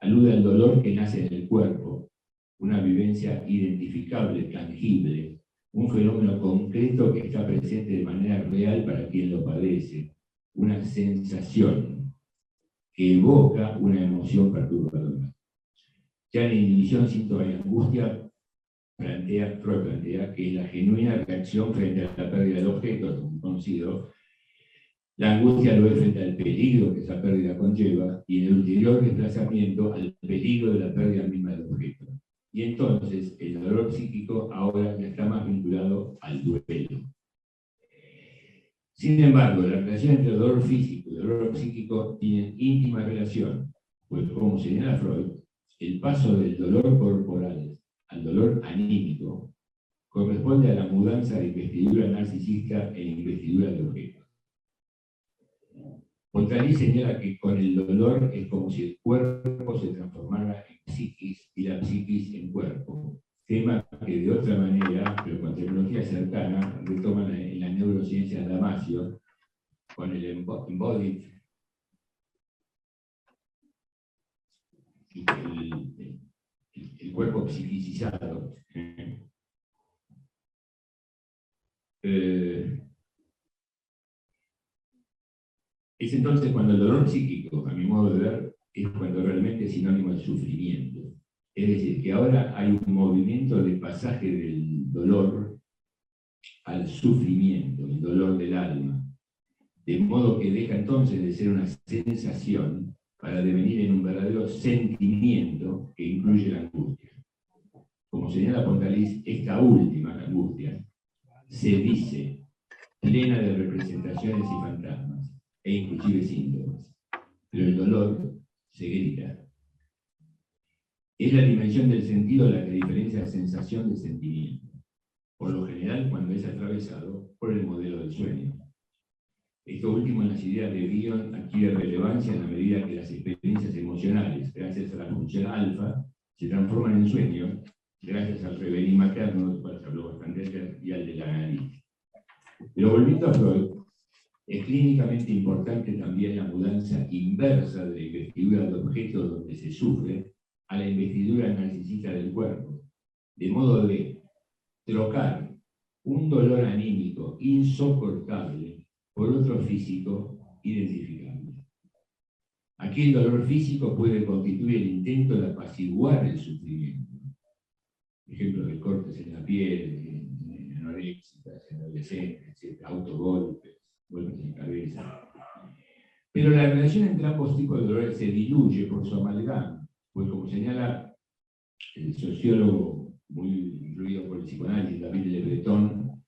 Alude al dolor que nace en el cuerpo, una vivencia identificable, tangible, un fenómeno concreto que está presente de manera real para quien lo padece, una sensación que evoca una emoción perturbadora. Ya en Inhibición, Síntoma y Angustia, Freud plantea que la genuina reacción frente a la pérdida del objeto, como conocido, La angustia lo es frente al peligro que esa pérdida conlleva y en el ulterior desplazamiento al peligro de la pérdida misma del objeto. Y entonces el dolor psíquico ahora ya está más vinculado al duelo. Sin embargo, la relación entre el dolor físico y el dolor psíquico tienen íntima relación, pues como señala Freud, el paso del dolor corporal al dolor anímico corresponde a la mudanza de investidura narcisista en investidura de objeto. Pontalis señala que con el dolor es como si el cuerpo se transformara en psiquis y la psiquis en cuerpo, tema que de otra manera, pero con tecnología cercana, retoman en la neurociencia de Damasio, con el embodied, el cuerpo psiquicizado. Es entonces cuando el dolor psíquico, a mi modo de ver, es cuando realmente es sinónimo de sufrimiento. Es decir, que ahora hay un movimiento de pasaje del dolor al sufrimiento, el dolor del alma. De modo que deja entonces de ser una sensación para devenir en un verdadero sentimiento que incluye la angustia. Como señala Pontalis, esta última, la angustia, se dice plena de representaciones y fantasmas, e inclusive síntomas. Pero el dolor se grita. Es la dimensión del sentido la que diferencia sensación de sentimiento, por lo general cuando es atravesado por el modelo del sueño. Esto último en las ideas de Bion adquiere relevancia en la medida que las experiencias emocionales, gracias a la función alfa, se transforman en sueños, gracias al reverie materno, del cual se habló bastante ayer, y al del analista. Pero volviendo a Freud, es clínicamente importante también la mudanza inversa de la investidura de objetos donde se sufre a la investidura narcisista del cuerpo, de modo de trocar un dolor anímico insoportable por otro físico identificable. Aquí el dolor físico puede constituir el intento de apaciguar el sufrimiento. Ejemplos de cortes en la piel, en anoréxicas, en adolescentes, etc., autogolpes, golpes en la cabeza. Pero la relación entre ambos tipos de dolores se diluye por su amalgama, pues como señala el sociólogo muy influido por el psicoanálisis, David Le Breton,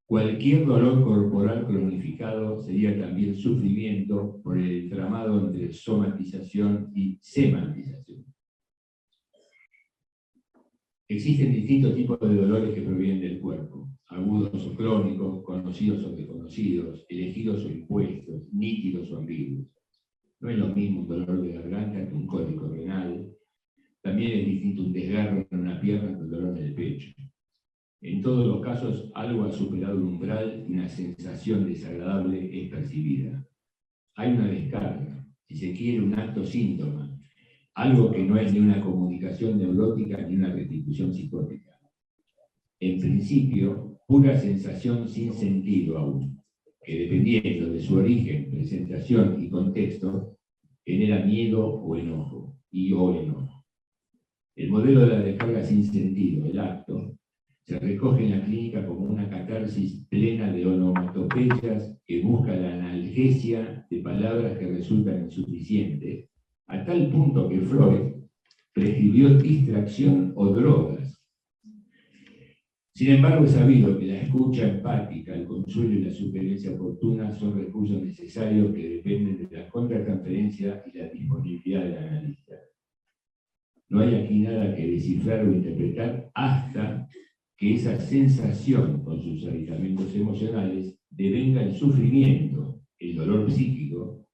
cualquier dolor corporal cronificado sería también sufrimiento por el entramado entre somatización y semantización. Existen distintos tipos de dolores que provienen del cuerpo, agudos o crónicos, conocidos o desconocidos, elegidos o impuestos, nítidos o ambiguos. No es lo mismo un dolor de garganta que un cólico renal. También es distinto un desgarro en una pierna que un dolor en el pecho. En todos los casos, algo ha superado un umbral y una sensación desagradable es percibida. Hay una descarga, si se quiere, un acto síntoma, algo que no es ni una comunicación neurótica ni una restitución psicótica. En principio, pura sensación sin sentido aún, que dependiendo de su origen, presentación y contexto, genera miedo o enojo, El modelo de la descarga sin sentido, el acto, se recoge en la clínica como una catarsis plena de onomatopeyas que busca la analgesia de palabras que resultan insuficientes, a tal punto que Freud prescribió distracción o drogas. Sin embargo, es sabido que la escucha empática, el consuelo y la sugerencia oportuna son recursos necesarios que dependen de la contratransferencia y la disponibilidad del analista. No hay aquí nada que descifrar o interpretar hasta que esa sensación con sus aditamentos emocionales devenga el sufrimiento, el dolor psíquico,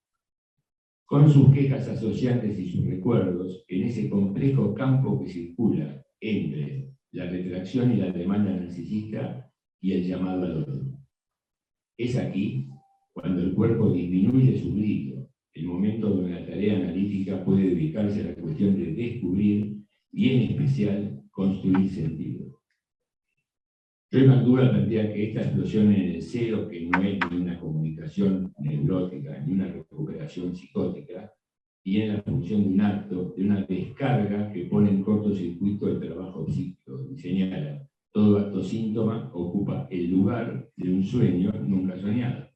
con sus quejas asociantes y sus recuerdos, en ese complejo campo que circula entre la retracción y la demanda narcisista y el llamado al otro. Es aquí cuando el cuerpo disminuye su brillo, el momento donde la tarea analítica puede dedicarse a la cuestión de descubrir y en especial construir sentido. Joy McDougall plantea que esta explosión en el cero, que no es ni una comunicación neurótica ni una recuperación psicótica, tiene la función de un acto, de una descarga que pone en cortocircuito el trabajo psíquico y señala: todo acto síntoma ocupa el lugar de un sueño nunca soñado.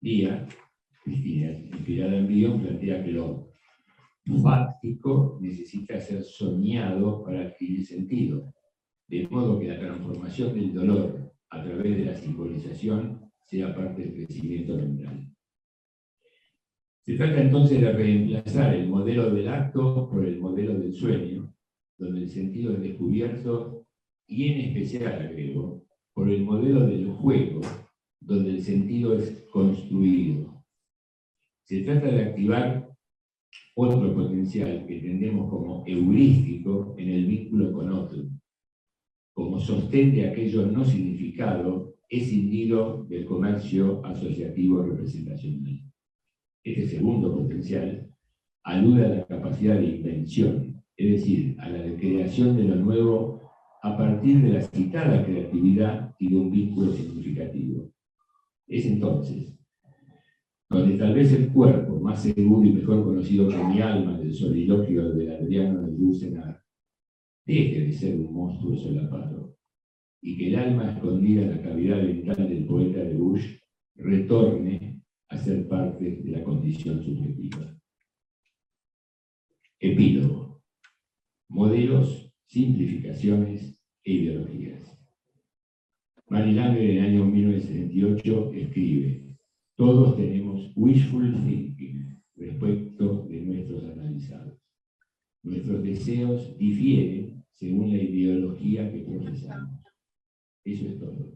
Día ser soñado para adquirir sentido, de modo que la transformación del dolor a través de la simbolización sea parte del crecimiento mental. Se trata entonces de reemplazar el modelo del acto por el modelo del sueño, donde el sentido es descubierto, y en especial, agrego, por el modelo del juego, donde el sentido es construido. Se trata de activar otro potencial que entendemos como heurístico en el vínculo con otro, como sostén de aquello no significado escindido del comercio asociativo representacional. Este segundo potencial alude a la capacidad de invención, es decir, a la de creación de lo nuevo a partir de la citada creatividad y de un vínculo significativo. Es entonces donde tal vez el cuerpo, más seguro y mejor conocido que mi alma del soliloquio de Adriano de Lucenar, deje de ser un monstruo solapado, y que el alma escondida en la cavidad mental del poeta de Bush retorne a ser parte de la condición subjetiva. Epílogo. Modelos, simplificaciones e ideologías. Mary Langer en el año 1978 escribe: todos tenemos wishful thinking respecto de nuestros analizados. Nuestros deseos difieren según la ideología que profesamos. Eso es todo.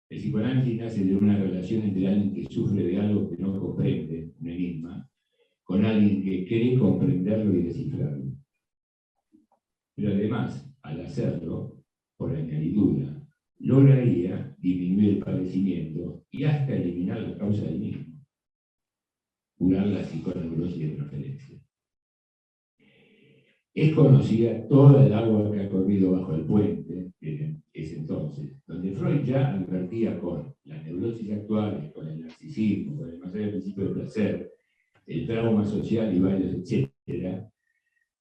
El psicoanálisis nace de una relación entre alguien que sufre de algo que no comprende, un enigma, con alguien que cree comprenderlo y descifrarlo. Pero además, al hacerlo, por añadidura, lograría disminuir el padecimiento y hasta eliminar la causa del mismo. Curar la psiconeurosis de transferencia. Es conocida toda el agua que ha corrido bajo el puente, es entonces, donde Freud ya advertía con las neurosis actuales, con el narcisismo, con el masaje del principio del placer, el trauma social y varios, etcétera,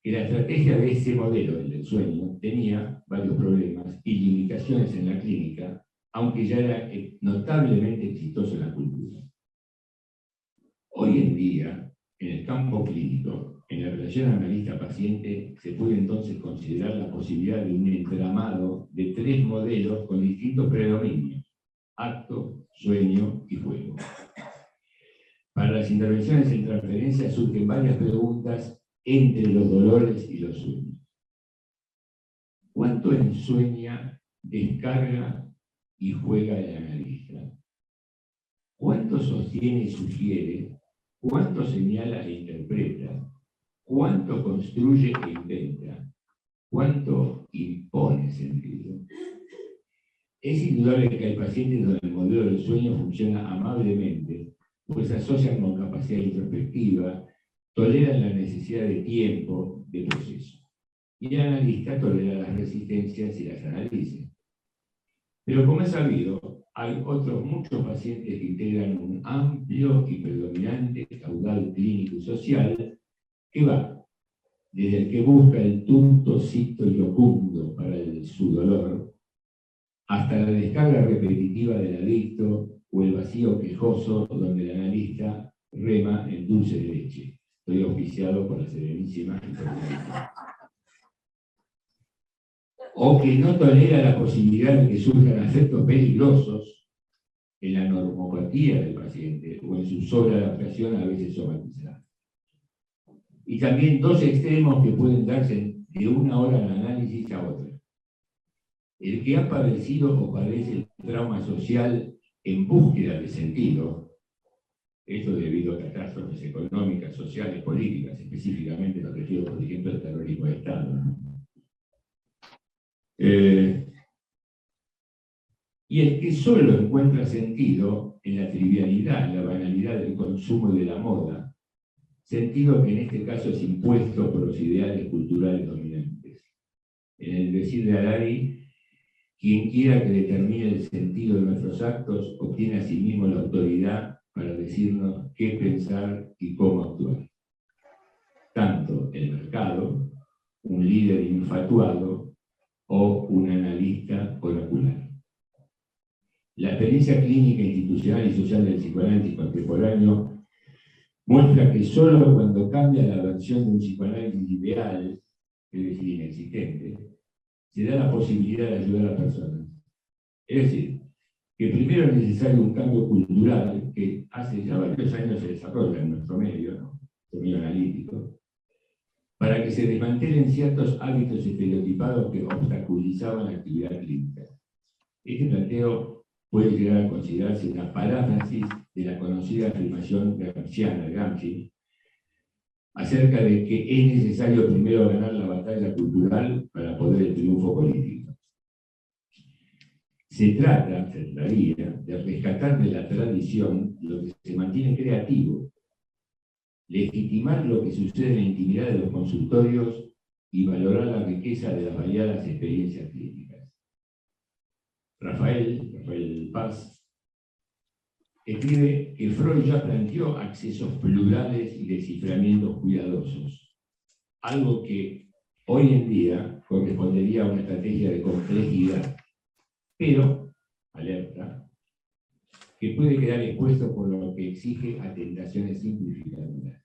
que la estrategia de ese modelo, el del sueño, tenía varios problemas y limitaciones en la clínica, aunque ya era notablemente exitoso en la cultura. Hoy en día, en el campo clínico, en la relación analista-paciente, se puede entonces considerar la posibilidad de un entramado de 3 modelos con distintos predominios: acto, sueño y juego. Para las intervenciones en transferencia surgen varias preguntas entre los dolores y los sueños. ¿Cuánto ensueña, descarga y juega el analista? ¿Cuánto sostiene y sugiere? ¿Cuánto señala e interpreta? ¿Cuánto construye e inventa? ¿Cuánto impone sentido? Es indudable que hay pacientes donde el modelo del sueño funciona amablemente, pues se asocian con capacidad introspectiva, toleran la necesidad de tiempo, de proceso. Y el analista tolera las resistencias y las analiza. Pero como es sabido, hay otros muchos pacientes que integran un amplio y predominante caudal clínico y social que va desde el que busca el tunto, cito y locundo para su dolor, hasta la descarga repetitiva del adicto o el vacío quejoso donde el analista rema en dulce de leche. Estoy auspiciado por la Serenísima Hipertensión. O que no tolera la posibilidad de que surjan efectos peligrosos en la normopatía del paciente o en su sobreadaptación a veces somatizada. Y también 2 extremos que pueden darse de una hora de análisis a otra. El que ha padecido o padece el trauma social en búsqueda de sentido, esto debido a catástrofes económicas, sociales, políticas, específicamente me refiero, por ejemplo, al terrorismo de Estado, ¿no? Y el que solo encuentra sentido en la trivialidad, en la banalidad del consumo y de la moda, sentido que en este caso es impuesto por los ideales culturales dominantes. En el decir de Harari, quien quiera que determine el sentido de nuestros actos obtiene a sí mismo la autoridad para decirnos qué pensar y cómo actuar. Tanto el mercado, un líder infatuado o un analista oracular. La experiencia clínica, institucional y social del psicoanálisis contemporáneo muestra que solo cuando cambia la versión de un psicoanálisis ideal, es decir, inexistente, se da la posibilidad de ayudar a la persona. Es decir, que primero es necesario un cambio cultural que hace ya varios años se desarrolla en nuestro medio, ¿no? El medio analítico, para que se desmantelen ciertos hábitos estereotipados que obstaculizaban la actividad clínica. Este planteo puede llegar a considerarse una paráfrasis de la conocida afirmación gramsciana de Gramsci acerca de que es necesario primero ganar la batalla cultural para poder el triunfo político. Se trataría de rescatar de la tradición lo que se mantiene creativo, legitimar lo que sucede en la intimidad de los consultorios y valorar la riqueza de las variadas experiencias clínicas. Rafael Paz, escribe que Freud ya planteó accesos plurales y desciframientos cuidadosos, algo que hoy en día correspondería a una estrategia de complejidad, pero, alerta, que puede quedar expuesto por lo que exige a tentaciones simplificadoras.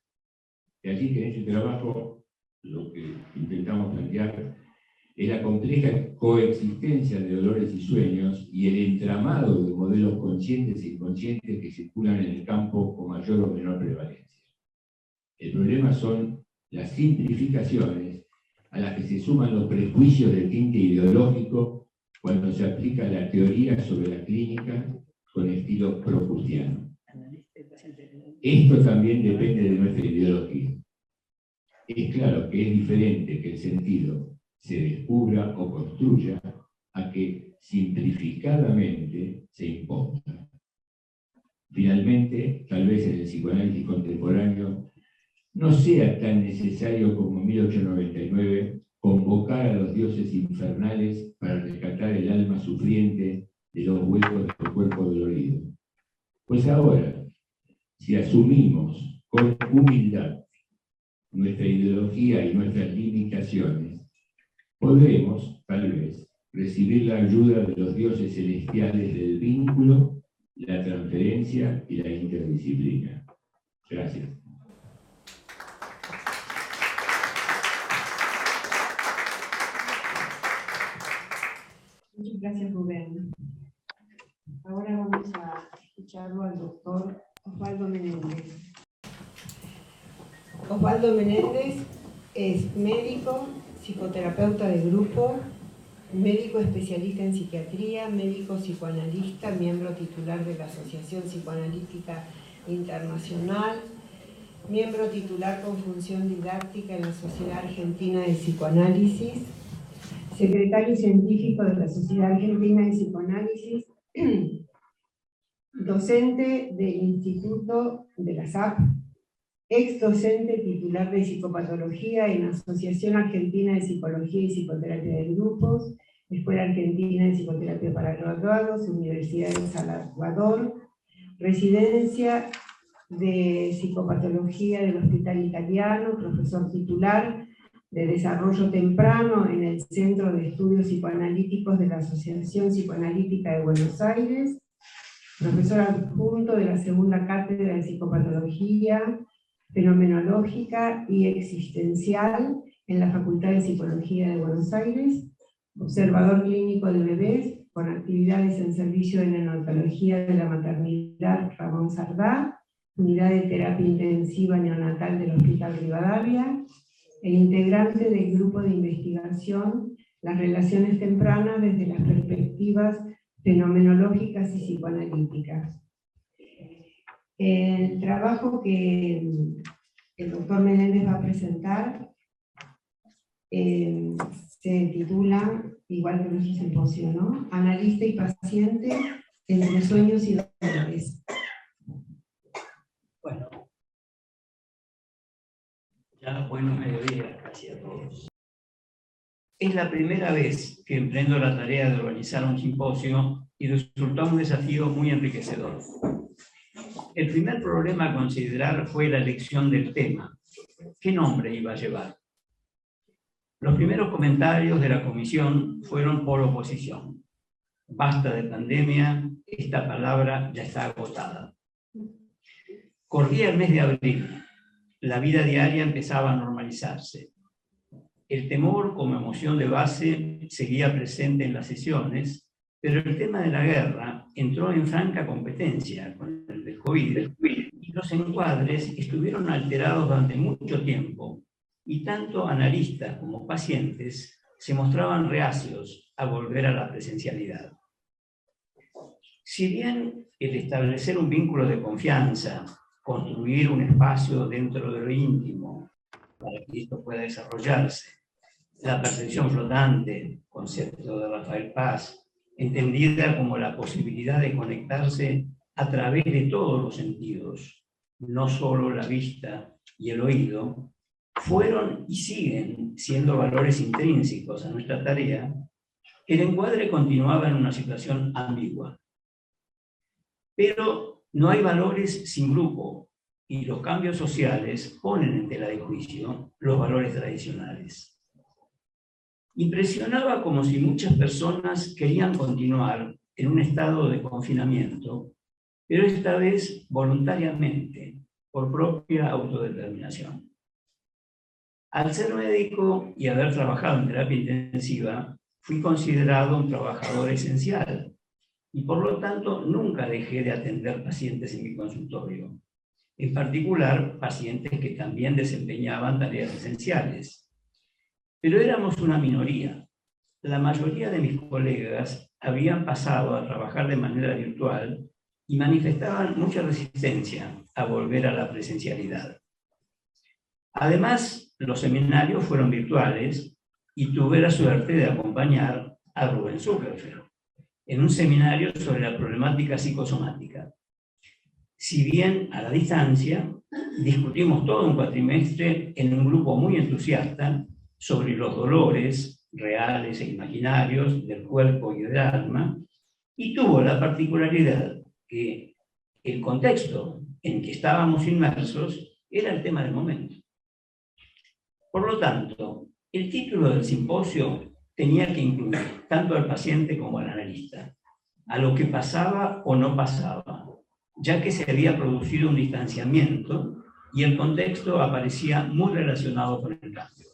Y allí que en ese trabajo lo que intentamos plantear es la compleja coexistencia de dolores y sueños y el entramado de modelos conscientes e inconscientes que circulan en el campo con mayor o menor prevalencia. El problema son las simplificaciones a las que se suman los prejuicios del tinte ideológico cuando se aplica la teoría sobre la clínica con estilo procustiano. Esto también depende de nuestra ideología. Es claro que es diferente que el sentido se descubra o construya a que simplificadamente se imponga. Finalmente, tal vez en el psicoanálisis contemporáneo no sea tan necesario como en 1899 convocar a los dioses infernales para rescatar el alma sufriente de los huecos del cuerpo dolorido. Pues ahora, si asumimos con humildad nuestra ideología y nuestras limitaciones, podremos, tal vez, recibir la ayuda de los dioses celestiales del vínculo, la transferencia y la interdisciplina. Gracias. Muchas gracias, Rubén. Ahora vamos a escucharlo al doctor Osvaldo Menéndez. Osvaldo Menéndez es médico, psicoterapeuta de grupo, médico especialista en psiquiatría, médico psicoanalista, miembro titular de la Asociación Psicoanalítica Internacional, miembro titular con función didáctica en la Sociedad Argentina de Psicoanálisis, secretario científico de la Sociedad Argentina de Psicoanálisis, docente del Instituto de la SAP, ex docente titular de psicopatología en la Asociación Argentina de Psicología y Psicoterapia de Grupos, Escuela Argentina de Psicoterapia para Graduados, Universidad de El Salvador, residencia de psicopatología del Hospital Italiano, profesor titular de desarrollo temprano en el Centro de Estudios Psicoanalíticos de la Asociación Psicoanalítica de Buenos Aires, profesor adjunto de la segunda cátedra de psicopatología fenomenológica y existencial en la Facultad de Psicología de Buenos Aires, observador clínico de bebés con actividades en servicio de neonatología de la maternidad Ramón Sardá, unidad de terapia intensiva neonatal del Hospital Rivadavia, e integrante del grupo de investigación Las relaciones tempranas desde las perspectivas fenomenológicas y psicoanalíticas. El trabajo que el doctor Menéndez va a presentar se titula, igual que nuestro simposio, ¿no? Analista y paciente entre sueños y dolores. Bueno, ya buenos mediodías, gracias a todos. Es la primera vez que emprendo la tarea de organizar un simposio y resultó un desafío muy enriquecedor. El primer problema a considerar fue la elección del tema. ¿Qué nombre iba a llevar? Los primeros comentarios de la comisión fueron por oposición. Basta de pandemia, esta palabra ya está agotada. Corría el mes de abril. La vida diaria empezaba a normalizarse. El temor como emoción de base seguía presente en las sesiones, pero el tema de la guerra entró en franca competencia con el del COVID y los encuadres estuvieron alterados durante mucho tiempo y tanto analistas como pacientes se mostraban reacios a volver a la presencialidad. Si bien el establecer un vínculo de confianza, construir un espacio dentro de lo íntimo para que esto pueda desarrollarse, la percepción flotante, concepto de Rafael Paz, entendida como la posibilidad de conectarse a través de todos los sentidos, no solo la vista y el oído, fueron y siguen siendo valores intrínsecos a nuestra tarea. El encuadre continuaba en una situación ambigua. Pero no hay valores sin grupo, y los cambios sociales ponen en tela de juicio los valores tradicionales. Impresionaba como si muchas personas querían continuar en un estado de confinamiento, pero esta vez voluntariamente, por propia autodeterminación. Al ser médico y haber trabajado en terapia intensiva, fui considerado un trabajador esencial y por lo tanto nunca dejé de atender pacientes en mi consultorio, en particular pacientes que también desempeñaban tareas esenciales. Pero éramos una minoría. La mayoría de mis colegas habían pasado a trabajar de manera virtual y manifestaban mucha resistencia a volver a la presencialidad. Además, los seminarios fueron virtuales y tuve la suerte de acompañar a Rubén Zuckerfeld en un seminario sobre la problemática psicosomática. Si bien a la distancia, discutimos todo un cuatrimestre en un grupo muy entusiasta sobre los dolores reales e imaginarios del cuerpo y del alma, y tuvo la particularidad que el contexto en que estábamos inmersos era el tema del momento. Por lo tanto, el título del simposio tenía que incluir tanto al paciente como al analista, a lo que pasaba o no pasaba, ya que se había producido un distanciamiento y el contexto aparecía muy relacionado con el cambio.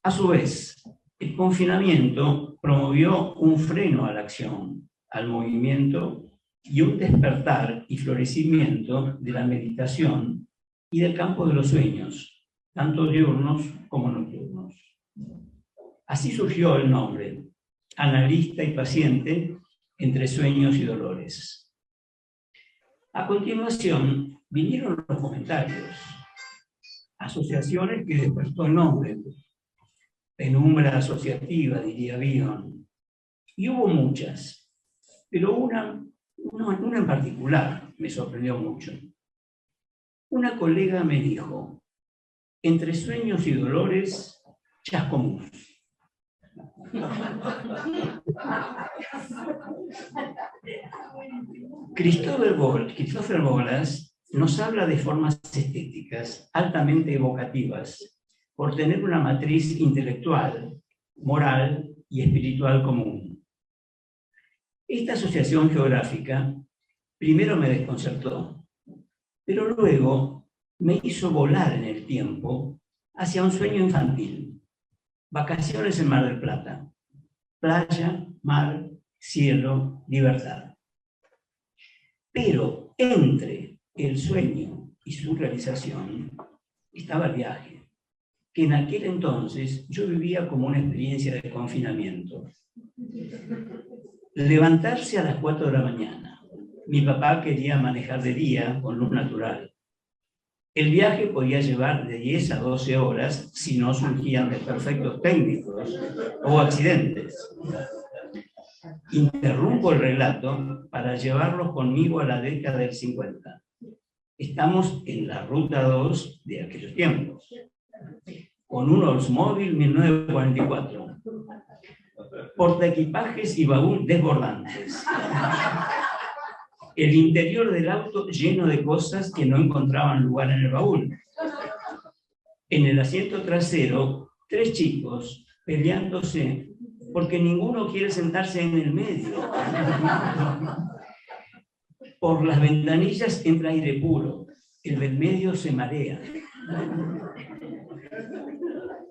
A su vez, el confinamiento promovió un freno a la acción, al movimiento y un despertar y florecimiento de la meditación y del campo de los sueños, tanto diurnos como nocturnos. Así surgió el nombre, analista y paciente entre sueños y dolores. A continuación vinieron los comentarios, asociaciones que despertó el nombre, penumbra asociativa, diría Bion, y hubo muchas, pero una en particular me sorprendió mucho. Una colega me dijo, entre sueños y dolores, chascomús. Christopher Bolas nos habla de formas estéticas altamente evocativas por tener una matriz intelectual, moral y espiritual común. Esta asociación geográfica primero me desconcertó, pero luego me hizo volar en el tiempo hacia un sueño infantil. Vacaciones en Mar del Plata. Playa, mar, cielo, libertad. Pero entre el sueño y su realización estaba el viaje, que en aquel entonces yo vivía como una experiencia de confinamiento. Levantarse a las 4 de la mañana. Mi papá quería manejar de día con luz natural. El viaje podía llevar de 10 a 12 horas si no surgían desperfectos técnicos o accidentes. Interrumpo el relato para llevarlos conmigo a la década del 50. Estamos en la ruta 2 de aquellos tiempos, con un Oldsmobile 1944, portaequipajes y baúl desbordantes. El interior del auto lleno de cosas que no encontraban lugar en el baúl. En el asiento trasero, 3 chicos peleándose porque ninguno quiere sentarse en el medio. Por las ventanillas entra aire puro, el del medio se marea.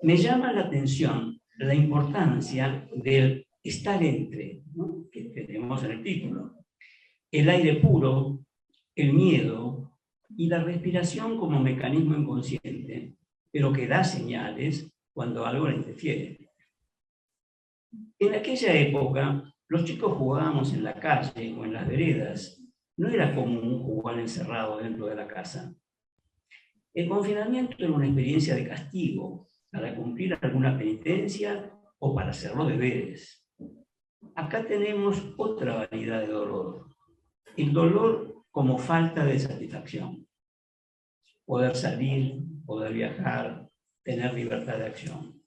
Me llama la atención la importancia del estar entre, ¿no?, que tenemos en el título. El aire puro, el miedo y la respiración como mecanismo inconsciente, pero que da señales cuando algo le interfiere. En aquella época, los chicos jugábamos en la calle o en las veredas. No era común jugar encerrado dentro de la casa. El confinamiento era una experiencia de castigo para cumplir alguna penitencia o para hacer los deberes. Acá tenemos otra variedad de dolor. El dolor como falta de satisfacción. Poder salir, poder viajar, tener libertad de acción.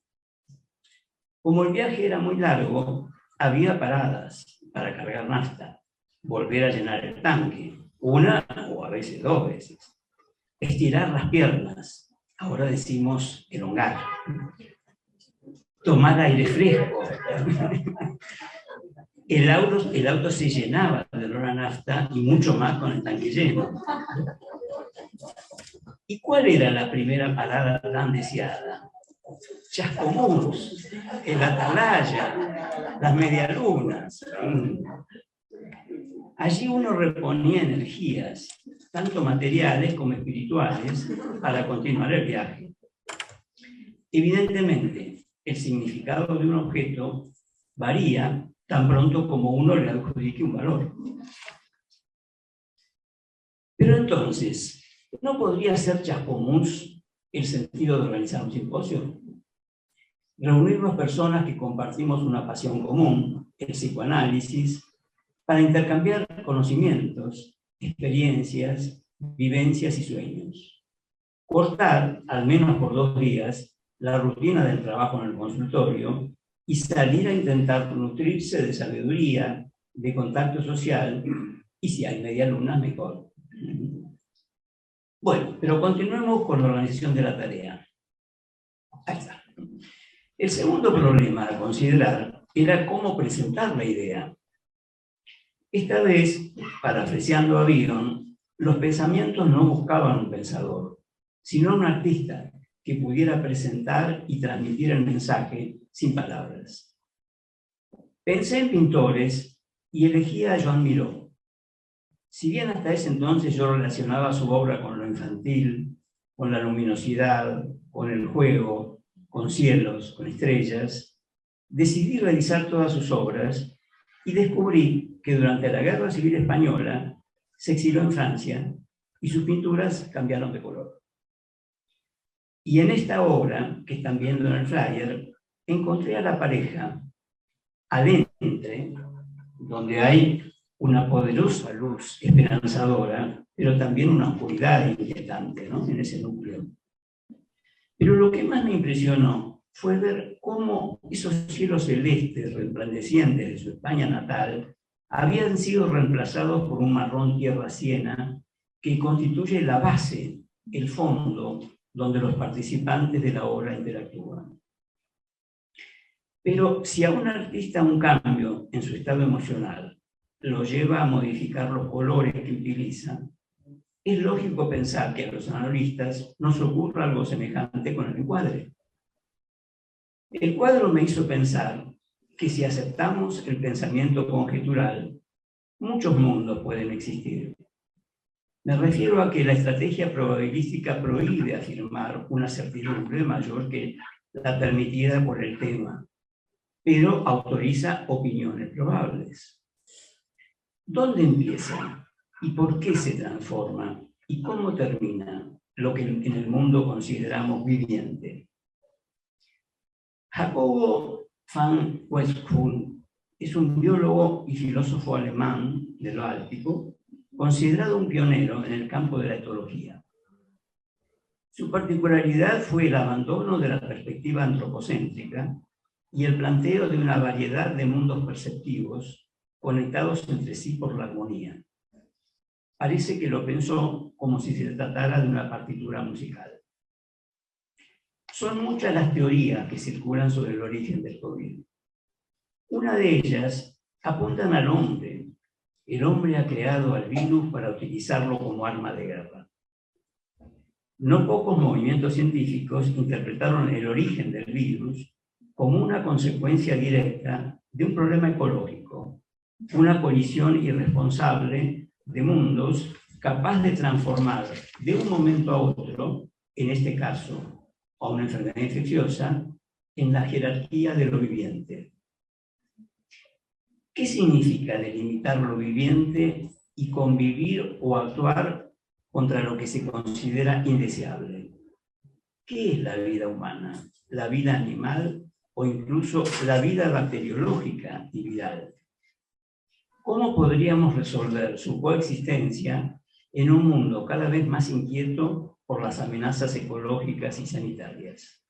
Como el viaje era muy largo, había paradas para cargar nafta, volver a llenar el tanque, una o a veces 2 veces. Estirar las piernas, ahora decimos elongar. Tomar aire fresco. El auto se llenaba de olor a nafta y mucho más con el tanque lleno. ¿Y cuál era la primera parada tan deseada? Chascomús, el Atalaya, las medialunas. Allí uno reponía energías, tanto materiales como espirituales, para continuar el viaje. Evidentemente, el significado de un objeto varía tan pronto como uno le adjudique un valor. Pero entonces, ¿no podría ser Chascomús el sentido de organizar un simposio? Reunirnos personas que compartimos una pasión común, el psicoanálisis, para intercambiar conocimientos, experiencias, vivencias y sueños. Cortar, al menos por 2 días, la rutina del trabajo en el consultorio y salir a intentar nutrirse de sabiduría, de contacto social, y si hay medialunas, mejor. Bueno, pero continuemos con la organización de la tarea. Ahí está. El segundo problema a considerar era cómo presentar la idea. Esta vez, parafraseando a Byron, los pensamientos no buscaban un pensador, sino un artista que pudiera presentar y transmitir el mensaje sin palabras. Pensé en pintores y elegí a Joan Miró. Si bien hasta ese entonces yo relacionaba su obra con lo infantil, con la luminosidad, con el juego, con cielos, con estrellas, decidí revisar todas sus obras y descubrí que durante la Guerra Civil Española se exilió en Francia y sus pinturas cambiaron de color. Y en esta obra, que están viendo en el flyer, encontré a la pareja adentro, donde hay una poderosa luz esperanzadora, pero también una oscuridad inquietante, ¿no?, en ese núcleo. Pero lo que más me impresionó fue ver cómo esos cielos celestes resplandecientes de su España natal habían sido reemplazados por un marrón tierra siena que constituye la base, el fondo, donde los participantes de la obra interactúan. Pero si a un artista un cambio en su estado emocional lo lleva a modificar los colores que utiliza, es lógico pensar que a los analistas nos ocurra algo semejante con el encuadre. El cuadro me hizo pensar que si aceptamos el pensamiento conjetural, muchos mundos pueden existir. Me refiero a que la estrategia probabilística prohíbe afirmar una certidumbre mayor que la permitida por el tema, pero autoriza opiniones probables. ¿Dónde empieza y por qué se transforma y cómo termina lo que en el mundo consideramos viviente? Jacobo van Westphal es un biólogo y filósofo alemán de lo áltico, considerado un pionero en el campo de la etología. Su particularidad fue el abandono de la perspectiva antropocéntrica y el planteo de una variedad de mundos perceptivos conectados entre sí por la armonía. Parece que lo pensó como si se tratara de una partitura musical. Son muchas las teorías que circulan sobre el origen del COVID. Una de ellas apuntan al hombre el hombre ha creado al virus para utilizarlo como arma de guerra. No pocos movimientos científicos interpretaron el origen del virus como una consecuencia directa de un problema ecológico, una colisión irresponsable de mundos capaz de transformar de un momento a otro, en este caso, a una enfermedad infecciosa, en la jerarquía de lo viviente. ¿Qué significa delimitar lo viviente y convivir o actuar contra lo que se considera indeseable? ¿Qué es la vida humana? ¿La vida animal o incluso la vida bacteriológica y viral? ¿Cómo podríamos resolver su coexistencia en un mundo cada vez más inquieto por las amenazas ecológicas y sanitarias?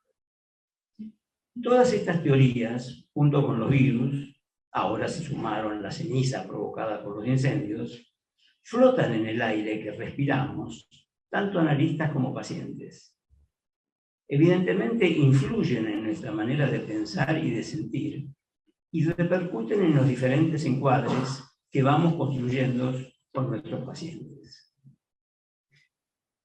Todas estas teorías, junto con los virus, ahora se sumaron la ceniza provocada por los incendios, flotan en el aire que respiramos, tanto analistas como pacientes. Evidentemente influyen en nuestra manera de pensar y de sentir, y repercuten en los diferentes encuadres que vamos construyendo con nuestros pacientes.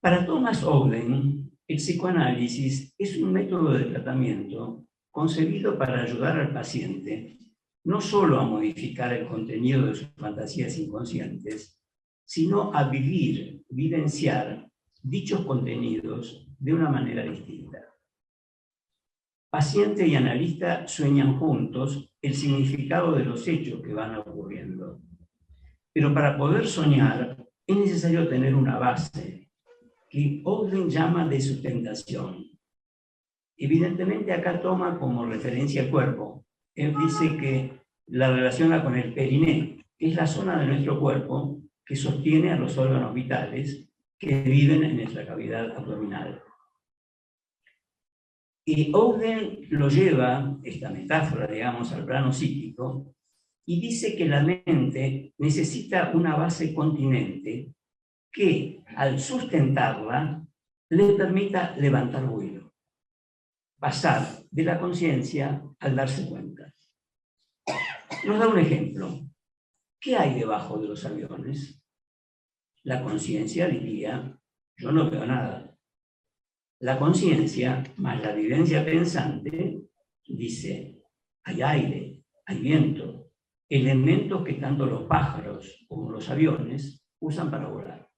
Para Thomas Ogden, el psicoanálisis es un método de tratamiento concebido para ayudar al paciente no solo a modificar el contenido de sus fantasías inconscientes, sino a vivir, vivenciar dichos contenidos de una manera distinta. Paciente y analista sueñan juntos el significado de los hechos que van ocurriendo. Pero para poder soñar es necesario tener una base que Ogden llama de sustentación. Evidentemente acá toma como referencia el cuerpo. Él dice que la relaciona con el periné, que es la zona de nuestro cuerpo que sostiene a los órganos vitales que viven en nuestra cavidad abdominal. Y Ogden lo lleva, esta metáfora, digamos, al plano psíquico, y dice que la mente necesita una base continente que, al sustentarla, le permita levantar vuelo, pasar de la conciencia al darse cuenta. Nos da un ejemplo. ¿Qué hay debajo de los aviones? La conciencia diría, yo no veo nada. La conciencia, más la vivencia pensante, dice, hay aire, hay viento, elementos que tanto los pájaros como los aviones usan para volar.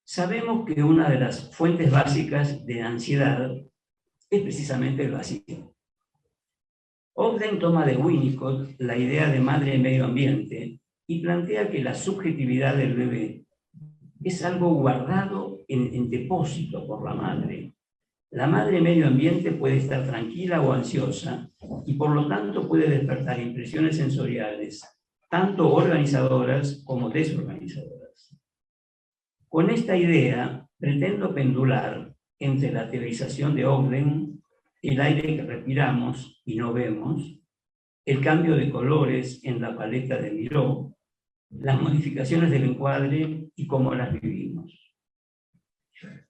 Sabemos que una de las fuentes básicas de ansiedad es precisamente el vacío. Ogden toma de Winnicott la idea de madre y medio ambiente y plantea que la subjetividad del bebé es algo guardado en depósito por la madre. La madre medio ambiente puede estar tranquila o ansiosa y por lo tanto puede despertar impresiones sensoriales, tanto organizadoras como desorganizadoras. Con esta idea pretendo pendular entre la teorización de Ogden, el aire que respiramos y no vemos, el cambio de colores en la paleta de Miró, las modificaciones del encuadre y cómo las vivimos.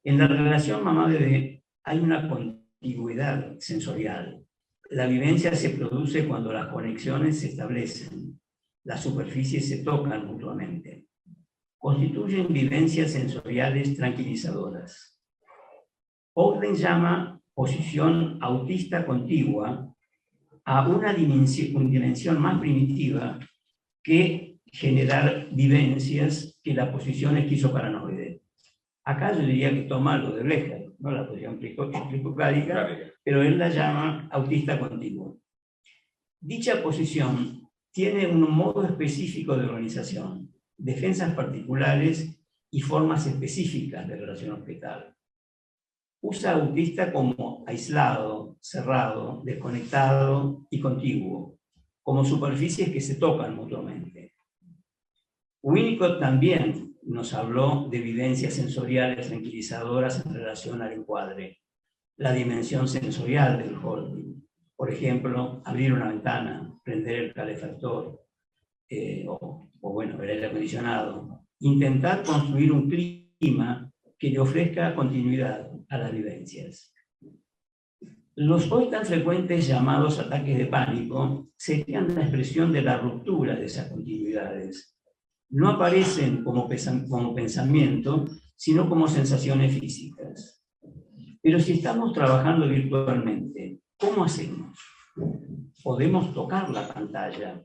En la relación mamá-bebé hay una contigüidad sensorial. La vivencia se produce cuando las conexiones se establecen, las superficies se tocan mutuamente. Constituyen vivencias sensoriales tranquilizadoras. Ogden llama posición autista contigua a una dimensión más primitiva que generar vivencias que la posición esquizoparanoide. Acá yo diría que toma lo de Blecher, no la posición clicocládica, pero él la llama autista contigua. Dicha posición tiene un modo específico de organización, defensas particulares y formas específicas de relación objetal. Usa autista como aislado, cerrado, desconectado y contiguo, como superficies que se tocan mutuamente. Winnicott también nos habló de vivencias sensoriales tranquilizadoras en relación al encuadre, la dimensión sensorial del holding. Por ejemplo, abrir una ventana, prender el calefactor, o el aire acondicionado. Intentar construir un clima que le ofrezca continuidad a las vivencias. Los hoy tan frecuentes llamados ataques de pánico serían la expresión de la ruptura de esas continuidades. No aparecen como pensamiento, sino como sensaciones físicas. Pero si estamos trabajando virtualmente, ¿cómo hacemos? Podemos tocar la pantalla,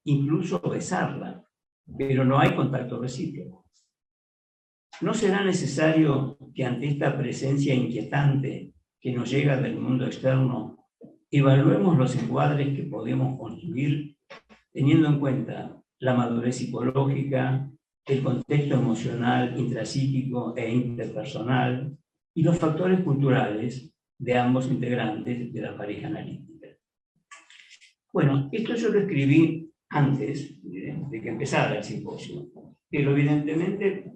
incluso besarla, pero no hay contacto recíproco. ¿No será necesario que ante esta presencia inquietante que nos llega del mundo externo, evaluemos los encuadres que podemos construir teniendo en cuenta la madurez psicológica, el contexto emocional, intrapsíquico e interpersonal y los factores culturales de ambos integrantes de la pareja analítica? Bueno, esto yo lo escribí antes de que empezara el simposio, pero evidentemente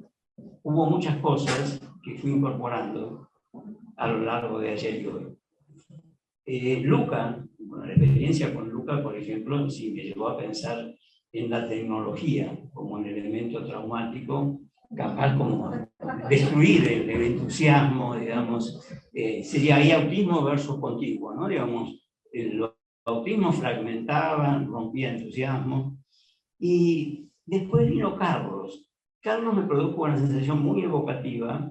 hubo muchas cosas que fui incorporando a lo largo de ayer y hoy. Luca, bueno, la experiencia con Luca, por ejemplo, sí me llevó a pensar en la tecnología como un elemento traumático, capaz como destruir el entusiasmo, digamos, sería ahí autismo versus continuo, ¿no? Digamos, los autismos fragmentaban, rompía entusiasmo, y después vino Carlos. Carlos me produjo una sensación muy evocativa,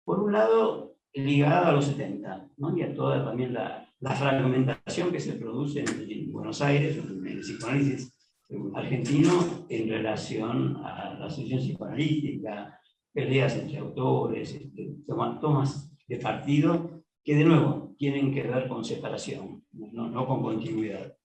por un lado ligada a los 70, ¿no? Y a toda también la fragmentación que se produce en Buenos Aires, en el psicoanálisis argentino, en relación a la asociación psicoanalítica, peleas entre autores, tomas de partido, que de nuevo tienen que ver con separación, no con continuidad.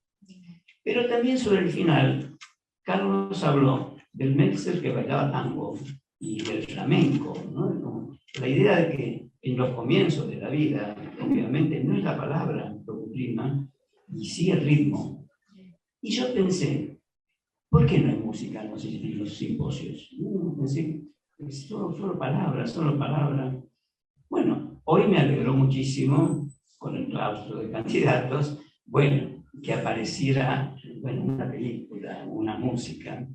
Pero también sobre el final, Carlos habló del Meltzer que bailaba tango y del flamenco, ¿no? La idea de que en los comienzos de la vida, obviamente, no es la palabra lo que prima, y sí el ritmo. Y yo pensé, ¿por qué no hay música en los simposios? Pensé, solo palabras, solo palabras. Bueno, hoy me alegró muchísimo, con el claustro de candidatos, bueno, que apareciera una película, una música.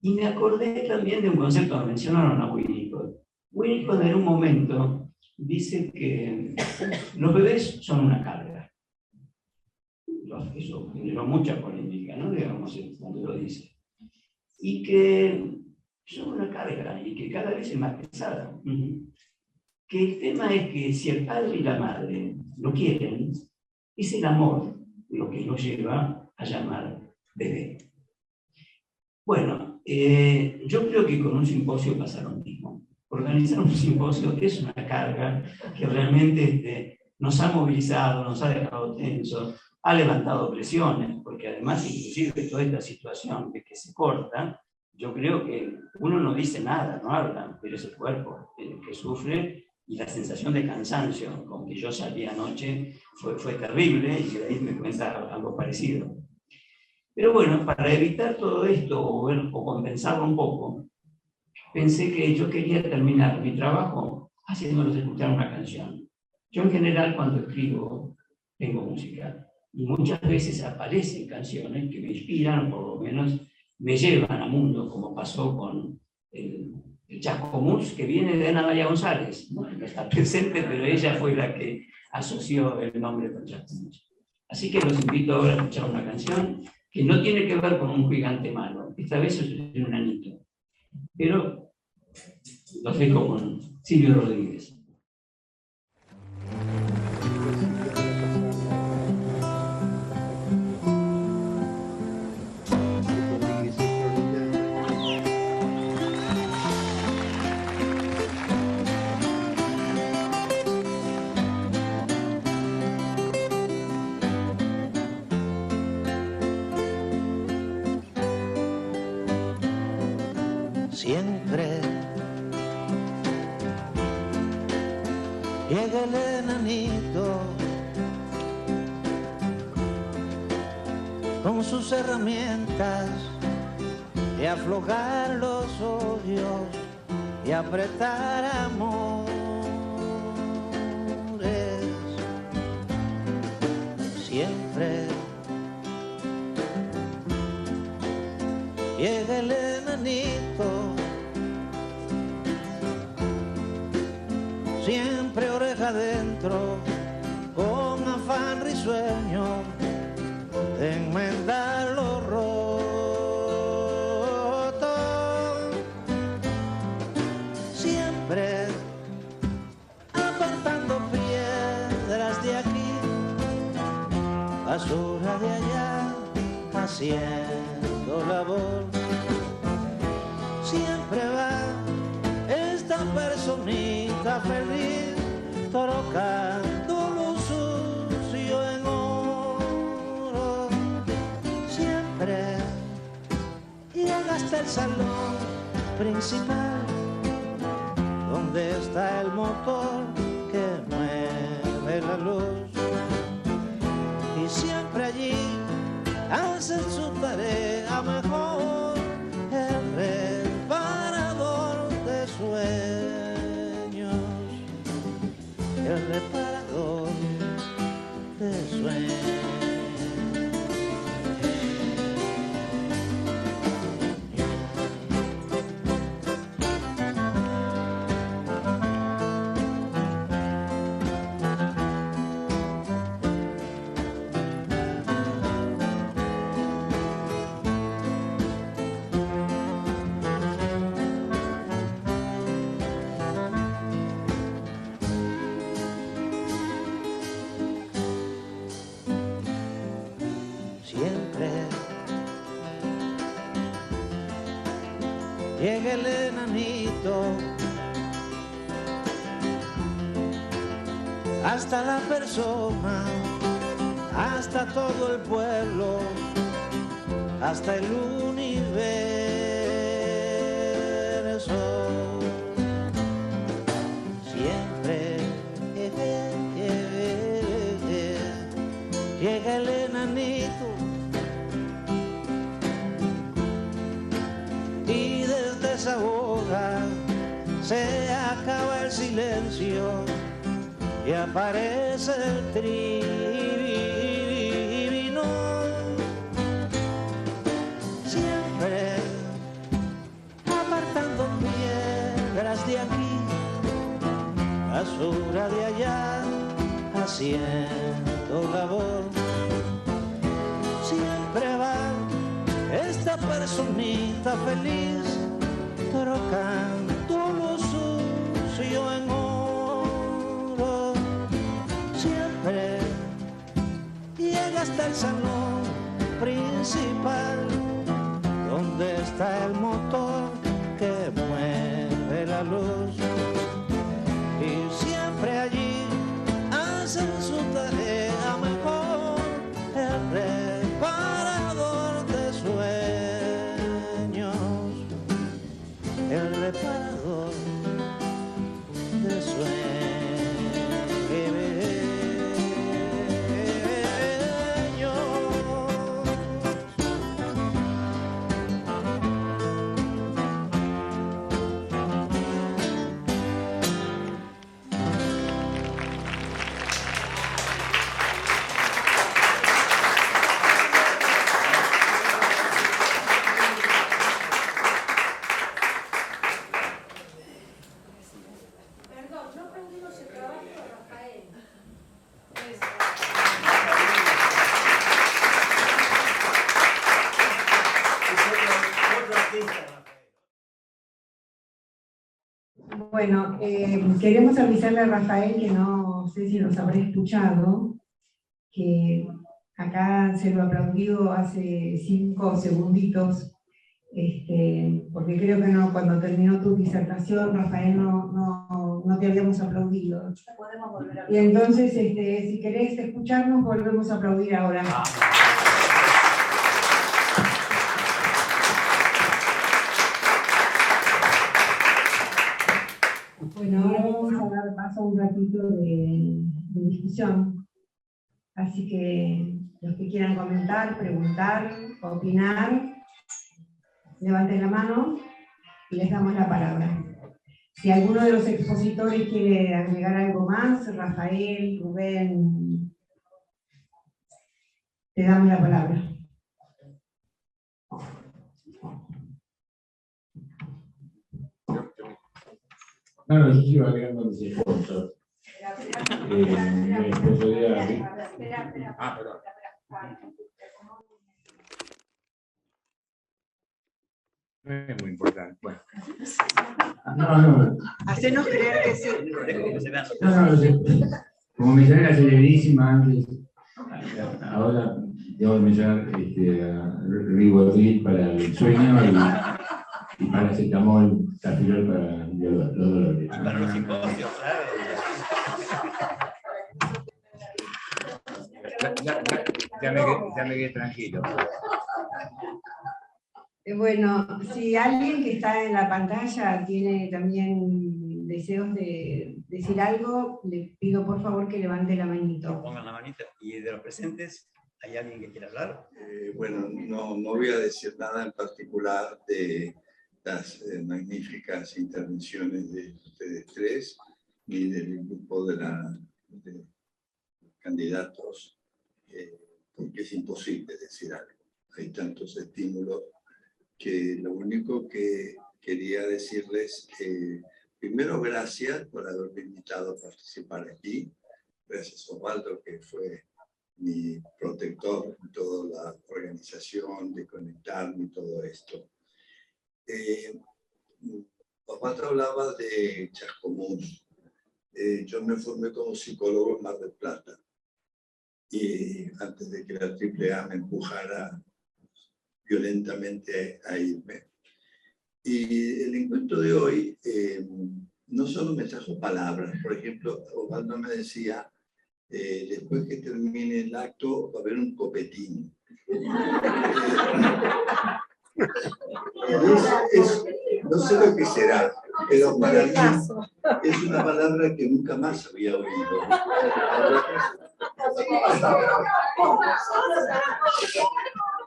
Y me acordé también de un concepto que mencionaron a Winnicott. Winnicott en un momento dice que los bebés son una carga. Eso generó mucha polémica, ¿no? Digamos, cuando lo dice. Y que son una carga y que cada vez es más pesada. Que el tema es que si el padre y la madre lo quieren, es el amor lo que nos lleva a llamar bebé. Bueno, yo creo que con un simposio pasa lo mismo. Organizar un simposio es una carga que realmente nos ha movilizado, nos ha dejado tensos, ha levantado presiones, porque además inclusive toda esta situación de que se corta, yo creo que uno no dice nada, no habla, pero es el cuerpo el que sufre, y la sensación de cansancio con que yo salí anoche fue terrible, y de ahí me cuenta algo parecido. Pero bueno, para evitar todo esto o compensarlo un poco, pensé que yo quería terminar mi trabajo haciéndolos escuchar una canción. Yo en general cuando escribo tengo música y muchas veces aparecen canciones que me inspiran, o por lo menos me llevan a mundo, como pasó con el Chascomús, que viene de Ana María González. No está presente, pero ella fue la que asoció el nombre con Chascomús. Así que los invito ahora a escuchar una canción que no tiene que ver con un gigante malo, esta vez es un anito. Pero los dejo con Silvio Rodríguez. Siempre llega el enanito con sus herramientas de aflojar los odios y apretar amores. Siempre llega el enanito, siempre oreja adentro, con afán sueño de enmendar lo roto. Siempre apartando piedras de aquí, basura de allá, haciendo labor. Siempre va esta personita feliz, trocando lo sucio en oro. Siempre llega hasta el salón principal, donde está el motor que mueve la luz. Y siempre allí hacen su tarea mejor, el reparador de sueños, el reparador de sueños. Siempre llega el enanito hasta la persona, hasta todo el pueblo, hasta el universo. Siempre llega el enanito y desde esa boda se acaba el silencio y aparece el trino. Siempre apartando piedras de aquí, basura de allá, haciendo labor. Siempre va esta personita feliz, trocando lo sucio en oro. Siempre llega hasta el salón principal, donde está el motor que mueve la luz. Y siempre allí hacen su tarea mejor, el reparador de sueños, el reparador de sueños. Perdón, no aprendimos el trabajo de Rafael. Bueno, queremos avisarle a Rafael, que no sé si nos habrá escuchado, que acá se lo aplaudió hace 5 segunditos, porque creo que no, cuando terminó tu disertación, Rafael, no te habíamos aplaudido. Y entonces, si querés escucharnos, volvemos a aplaudir ahora. Bueno, ahora vamos a dar paso a un ratito de discusión. Así que los que quieran comentar, preguntar, opinar, levanten la mano y les damos la palabra. Si alguno de los expositores quiere agregar algo más, Rafael, Rubén, te damos la palabra. No, yo sigo agregando mis sponsors. mi esposo era... Ah, perdón. No es muy importante. Bueno. No. Hacenos creer que sí. No, como mencioné la celerísima antes, ahora debo mencionar a Rivotril para el sueño y paracetamol, tafirol para los dolores. Para los simposios, claro. Ya me quedé tranquilo. Bueno, si alguien que está en la pantalla tiene también deseos de decir algo, le pido por favor que levante la manito. Pongan la manita. ¿Y de los presentes hay alguien que quiera hablar? Bueno, no voy a decir nada en particular de las magníficas intervenciones de ustedes tres, ni del grupo de candidatos, porque es imposible decir algo. Hay tantos estímulos que lo único que quería decirles, primero gracias por haberme invitado a participar aquí. Gracias Osvaldo, que fue mi protector en toda la organización, de conectarme y todo esto. Osvaldo hablaba de Chascomús. Yo me formé como psicólogo en Mar del Plata. Y antes de que la AAA me empujara violentamente a irme. Y el encuentro de hoy no solo me trajo palabras. Por ejemplo, Osvaldo me decía, después que termine el acto va a haber un copetín. No sé lo que será, pero para mí es una palabra que nunca más había oído.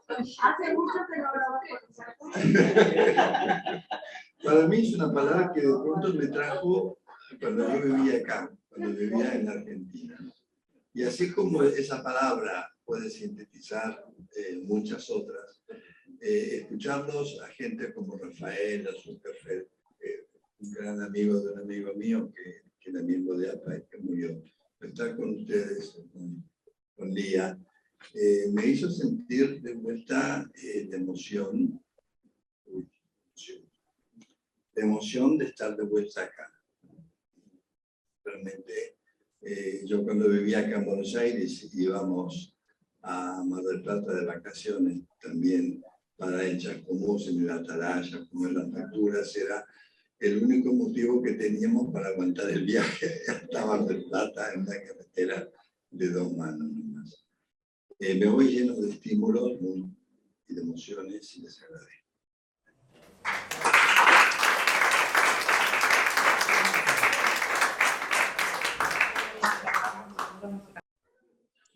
Hace mucho que no hablaba con Para mí es una palabra que de pronto me trajo cuando yo vivía acá, cuando vivía en Argentina. Y así como esa palabra puede sintetizar muchas otras, escucharlos a gente como Rafael, a Zuckerfeld, un gran amigo de un amigo mío que era miembro de APA y que murió, estar con ustedes, con Lía, me hizo sentir de vuelta de emoción de estar de vuelta acá. Realmente, yo cuando vivía acá en Buenos Aires íbamos a Mar del Plata de vacaciones también para el Chascomús, en el Atalaya, comer las facturas, era el único motivo que teníamos para aguantar el viaje hasta Mar del Plata en una carretera de 2 manos nomás. Me voy lleno de estímulos y de emociones y les agradezco.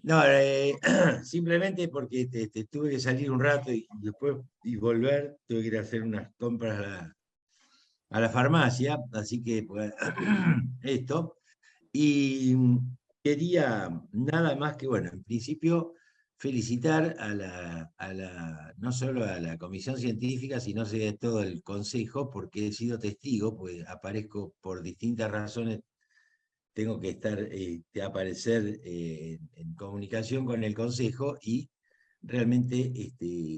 No, simplemente porque tuve que salir un rato y después volver, tuve que ir a hacer unas compras a la farmacia, así que pues, esto. Y quería nada más que, bueno, en principio felicitar no solo a la comisión científica, sino a todo el consejo, porque he sido testigo, pues aparezco por distintas razones, tengo que aparecer en comunicación con el consejo y realmente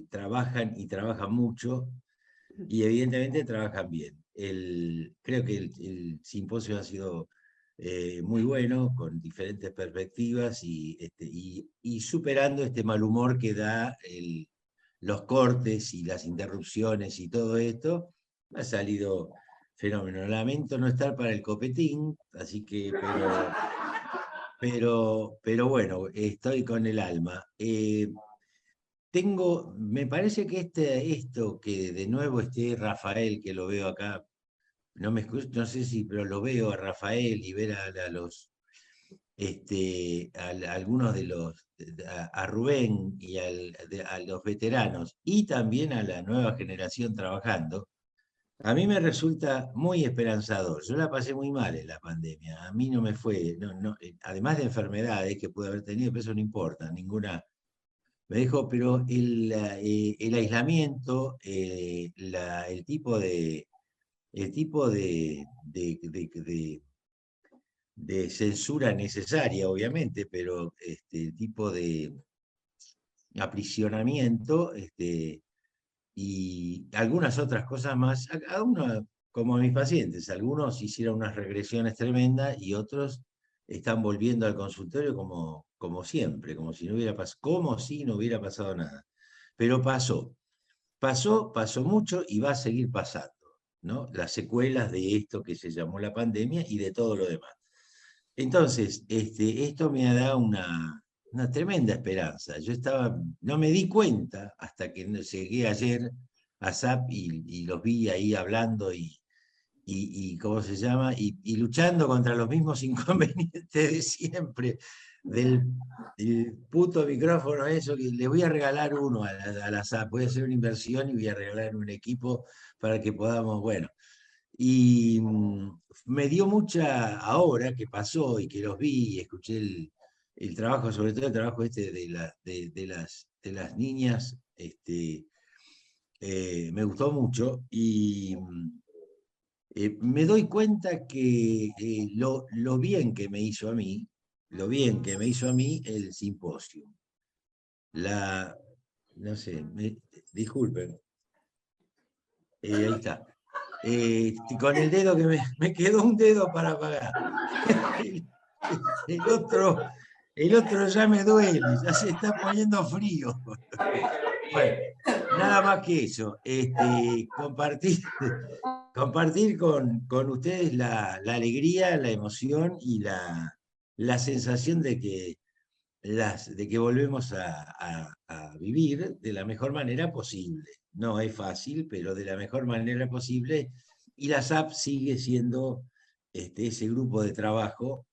trabajan y trabajan mucho y evidentemente trabajan bien. Creo que el simposio ha sido muy bueno, con diferentes perspectivas y superando este mal humor que da los cortes y las interrupciones y todo esto, ha salido fenómeno. Lamento no estar para el copetín, así que, pero bueno, estoy con el alma. Me parece que esto que de nuevo esté Rafael, que lo veo acá, no sé si, pero lo veo a Rafael y ver a algunos de a Rubén y a los veteranos y también a la nueva generación trabajando, a mí me resulta muy esperanzador. Yo la pasé muy mal en la pandemia, a mí no me fue, además de enfermedades que pude haber tenido, pero eso no importa, ninguna. Me dijo, pero el aislamiento, el tipo de de censura necesaria, obviamente, pero tipo de aprisionamiento, y algunas otras cosas más, a uno, como a mis pacientes, algunos hicieron unas regresiones tremendas y otros están volviendo al consultorio como siempre, como si no hubiera pasado nada. Pero pasó mucho y va a seguir pasando, ¿no? Las secuelas de esto que se llamó la pandemia y de todo lo demás. Entonces, esto me da una tremenda esperanza. No me di cuenta hasta que llegué ayer a SAP y los vi ahí hablando ¿cómo se llama? Y luchando contra los mismos inconvenientes de siempre, del puto micrófono, eso, que le voy a regalar uno a la SAP, voy a hacer una inversión y voy a regalar un equipo para que podamos, bueno. Y me dio mucha, ahora que pasó y que los vi y escuché el trabajo, sobre todo el trabajo de las niñas, me gustó mucho y me doy cuenta que lo bien que me hizo a mí, el simposio. No sé, disculpen. Ahí está. Con el dedo que me quedó un dedo para apagar. El otro ya me duele, ya se está poniendo frío. Bueno, nada más que eso. Compartir con ustedes la alegría, la emoción y la sensación de que volvemos a vivir de la mejor manera posible. No es fácil, pero de la mejor manera posible. Y la SAP sigue siendo ese grupo de trabajo,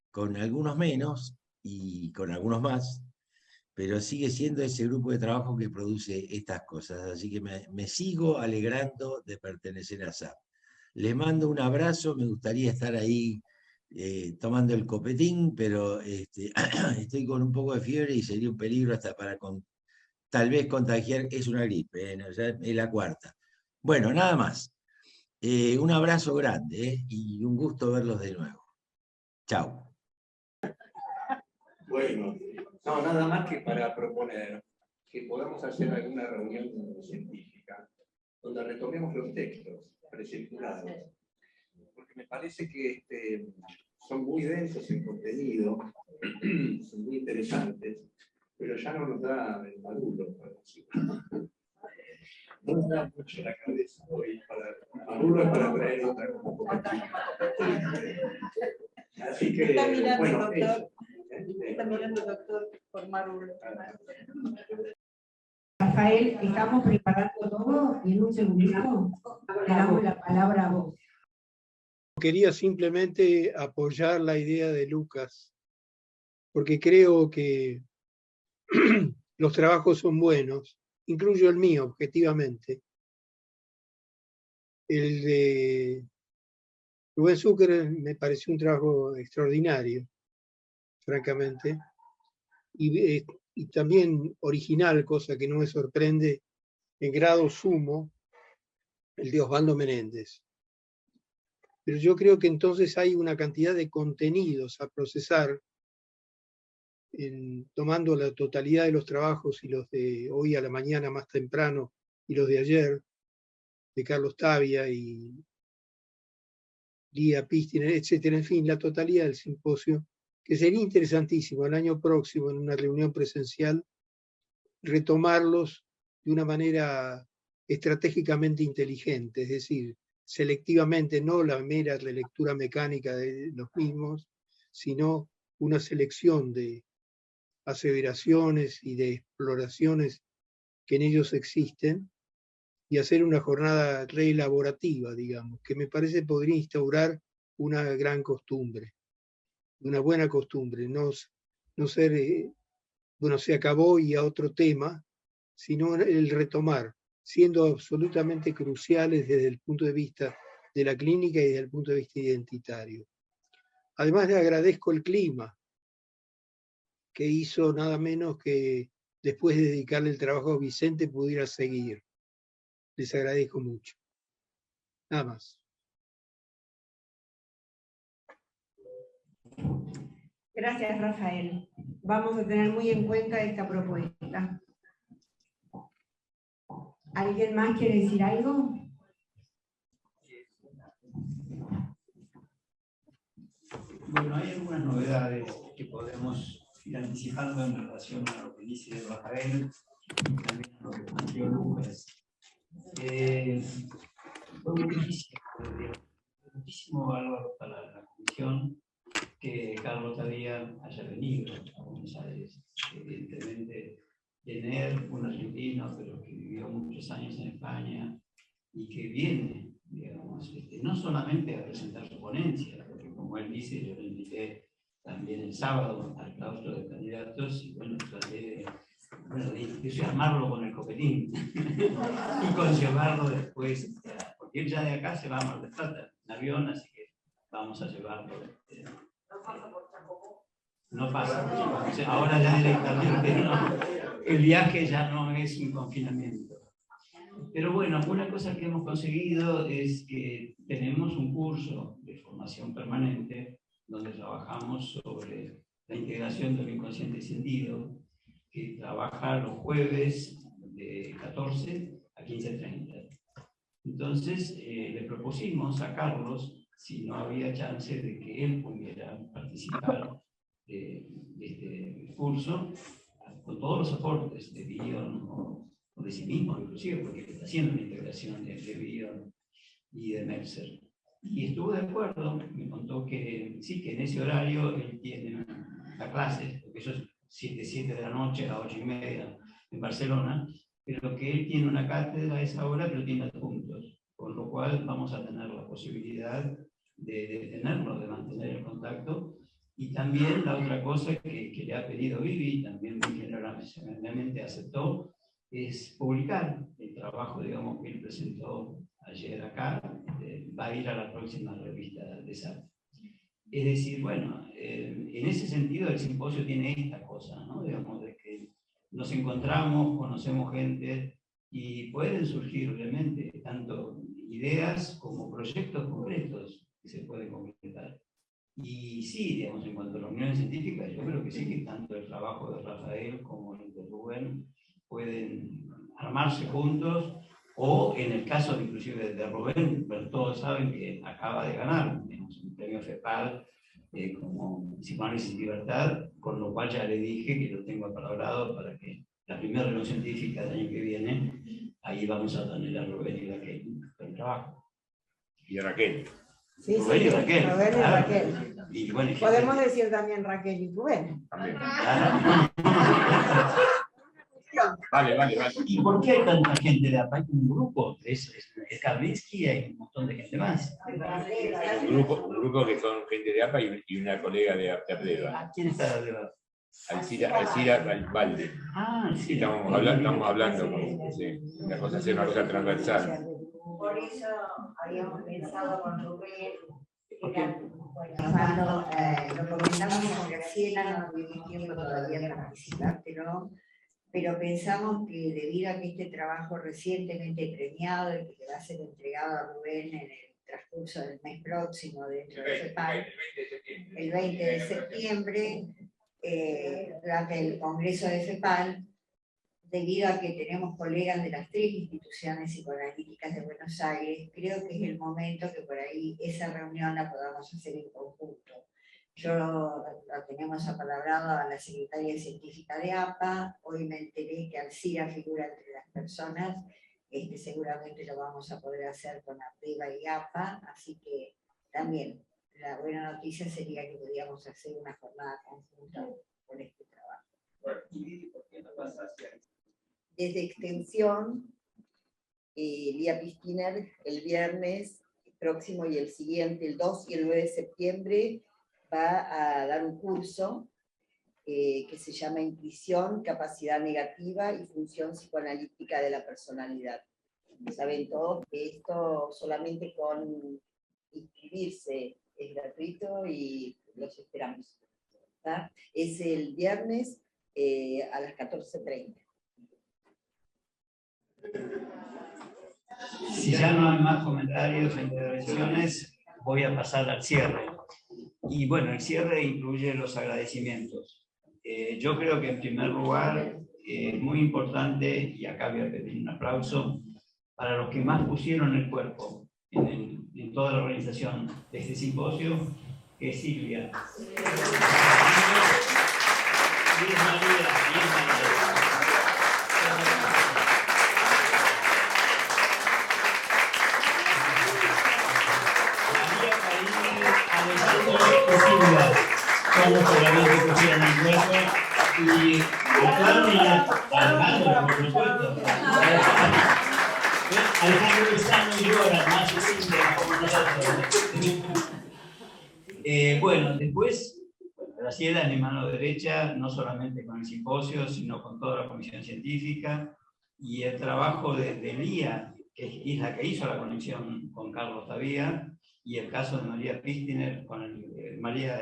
con algunos menos y con algunos más, pero sigue siendo ese grupo de trabajo que produce estas cosas. Así que me sigo alegrando de pertenecer a SAP. Les mando un abrazo, me gustaría estar ahí tomando el copetín, pero estoy con un poco de fiebre y sería un peligro hasta tal vez contagiar. Es una gripe, ¿no? Ya es la cuarta. Bueno, nada más. Un abrazo grande y un gusto verlos de nuevo. Chao. Bueno, no, nada más que para proponer que podamos hacer alguna reunión científica donde retomemos los textos precirculados, porque me parece que son muy densos en contenido, son muy interesantes, pero ya no nos da el maduro para decir. No nos da mucho la cabeza hoy maduro es para traer otra cosa. Así que, Está mirando, bueno, doctor. eso. Está mirando, doctor, por Maduro. Rafael, estamos preparando todo y en un segundito te damos la palabra a vos. Quería simplemente apoyar la idea de Lucas, porque creo que los trabajos son buenos, incluyo el mío, objetivamente. El de Rubén Zucker me pareció un trabajo extraordinario, francamente, y también original, cosa que no me sorprende, en grado sumo, el de Osvaldo Menéndez. Pero yo creo que entonces hay una cantidad de contenidos a procesar, tomando la totalidad de los trabajos y los de hoy a la mañana más temprano y los de ayer, de Carlos Tavia y Lía Pistiner, etcétera, en fin, la totalidad del simposio, que sería interesantísimo el año próximo en una reunión presencial retomarlos de una manera estratégicamente inteligente, es decir, selectivamente, no la mera relectura mecánica de los mismos, sino una selección de aseveraciones y de exploraciones que en ellos existen, y hacer una jornada reelaborativa, digamos, que me parece podría instaurar una gran costumbre, una buena costumbre, no ser, bueno, se acabó y a otro tema, sino el retomar, siendo absolutamente cruciales desde el punto de vista de la clínica y desde el punto de vista identitario. Además, le agradezco el clima, que hizo nada menos que, después de dedicarle el trabajo a Vicente, pudiera seguir. Les agradezco mucho. Nada más. Gracias, Rafael. Vamos a tener muy en cuenta esta propuesta. ¿Alguien más quiere decir algo? Bueno, hay algunas novedades que podemos ir anticipando en relación a lo que dice Rafael y también a lo que planteó Lucas. Fue muchísimo valor para la comisión que Carlos Tadía haya venido a Buenos Aires. Evidentemente, tener un argentino, pero que vivió muchos años en España y que viene, digamos, no solamente a presentar su ponencia, porque como él dice, yo le invité también el sábado al claustro de candidatos y bueno, traté de entusiasmarlo con el copetín y conservarlo después, porque él ya de acá se va a Mar del Plata en avión, así que vamos a llevarlo. No pasa por Chaco. Ahora ya directamente no. El viaje ya no es un confinamiento. Pero bueno, una cosa que hemos conseguido es que tenemos un curso de formación permanente donde trabajamos sobre la integración del inconsciente sentido, que trabaja los jueves de 14 a 15:30. Entonces le propusimos a Carlos si no había chance de que él pudiera participar de este curso con todos los aportes de Bion o de sí mismo, inclusive, porque está haciendo una integración de Bion y de Mercer. Y estuvo de acuerdo, me contó que sí, que en ese horario él tiene la clase, porque eso es 7 de la noche a 8:30 en Barcelona, pero que él tiene una cátedra a esa hora, pero tiene adjuntos, con lo cual vamos a tener la posibilidad de tenerlo, de mantener el contacto. Y también la otra cosa que le ha pedido Vivi, también muy generalmente aceptó, es publicar el trabajo, digamos, que él presentó ayer acá, va a ir a la próxima revista de SAT. Es decir, bueno, en ese sentido el simposio tiene esta cosa, ¿no? Digamos, de que nos encontramos, conocemos gente y pueden surgir obviamente tanto ideas como proyectos concretos que se pueden concretar. Y sí, digamos, en cuanto a las reuniones científicas, yo creo que sí que tanto el trabajo de Rafael como el de Rubén pueden armarse juntos, o en el caso inclusive de Rubén, pero todos saben que acaba de ganar, digamos, un premio FEPAL como Psicoanálisis y Libertad, con lo cual ya le dije que lo tengo apalabrado para que la primera reunión científica del año que viene, ahí vamos a tener a Rubén y Raquel con el trabajo. Y Raquel. Sí, Rubén y sí, Raquel. Rubén y Claro. Raquel. Y bueno, Podemos decir también Raquel y Rubén. También. Claro. Vale. ¿Y por qué hay tanta gente de APA? Hay un grupo, es Karlinsky y hay un montón de gente más. Un grupo que son gente de APA y una colega de APDEVA. ¿Quién está de APA? Alcira Valde. Ah, sí. Estamos hablando sí, una cosa transversal. Por eso habíamos pensado con Rubén, Cuando lo comentamos con Graciela, no tuvimos tiempo todavía de participar, pero pensamos que debido a que este trabajo recientemente premiado y que va a ser entregado a Rubén en el transcurso del mes próximo dentro de FEPAL, el 20 de septiembre, durante el Congreso de FEPAL, debido a que tenemos colegas de las 3 instituciones psicoanalíticas de Buenos Aires, creo que es el momento que por ahí esa reunión la podamos hacer en conjunto. Yo lo tenemos apalabrado a la secretaria científica de APA, hoy me enteré que Alcira figura entre las personas, seguramente lo vamos a poder hacer con APDEVA y APA, así que también la buena noticia sería que podíamos hacer una jornada conjunta con este trabajo. Desde Extensión, Lía Pistiner, el viernes próximo y el siguiente, el 2 y el 9 de septiembre, va a dar un curso que se llama Intuición, Capacidad Negativa y Función Psicoanalítica de la Personalidad. Saben todos que esto solamente con inscribirse es gratuito y los esperamos. ¿Tá? Es el viernes a las 14:30. Si ya no hay más comentarios e intervenciones, voy a pasar al cierre. Y bueno, el cierre incluye los agradecimientos. Yo creo que en primer lugar es muy importante, y acá voy a pedir un aplauso, para los que más pusieron el cuerpo en toda la organización de este simposio, que es Silvia. Y es María. Son los que pusieron el cuerpo y Alejandro, por supuesto. Alejandro está no llora, más simple como nosotros. Bueno, después, Graciela es mi mano derecha, no solamente con el simposio, sino con toda la comisión científica, y el trabajo de Lía, que es la que hizo la conexión con Carlos Tavía, y el caso de María Pistiner con María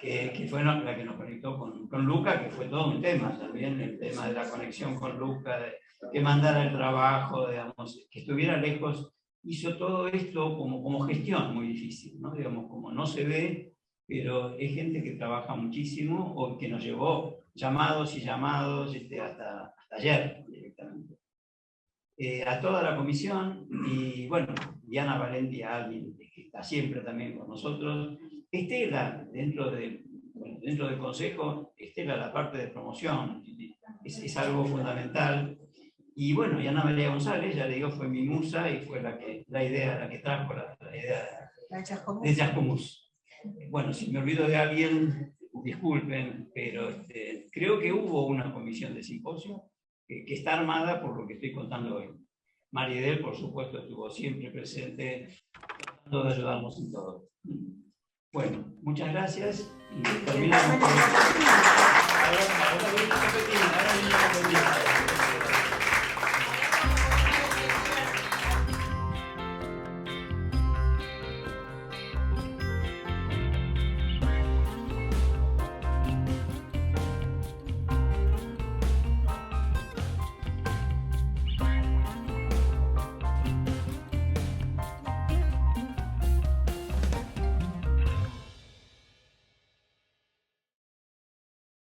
que fue la que nos conectó con Luca, que fue todo un tema también, el tema de la conexión con Luca, de que mandara el trabajo, digamos, que estuviera lejos, hizo todo esto como gestión muy difícil, ¿no? Digamos, como no se ve, pero es gente que trabaja muchísimo, o que nos llevó llamados y llamados hasta ayer directamente. A toda la comisión, y bueno, Diana Valenti, alguien que está siempre también con nosotros, Estela, dentro del consejo, Estela, la parte de promoción, es algo fundamental. Y bueno, y Ana María González, ya le digo, fue mi musa y fue la que trajo la idea de Chascomús. Bueno, si me olvido de alguien, disculpen, pero creo que hubo una comisión de simposio que está armada por lo que estoy contando hoy. Maridel, por supuesto, estuvo siempre presente, tratando de ayudarnos en todo. Bueno, muchas gracias y terminamos. Ahora viene la competencia.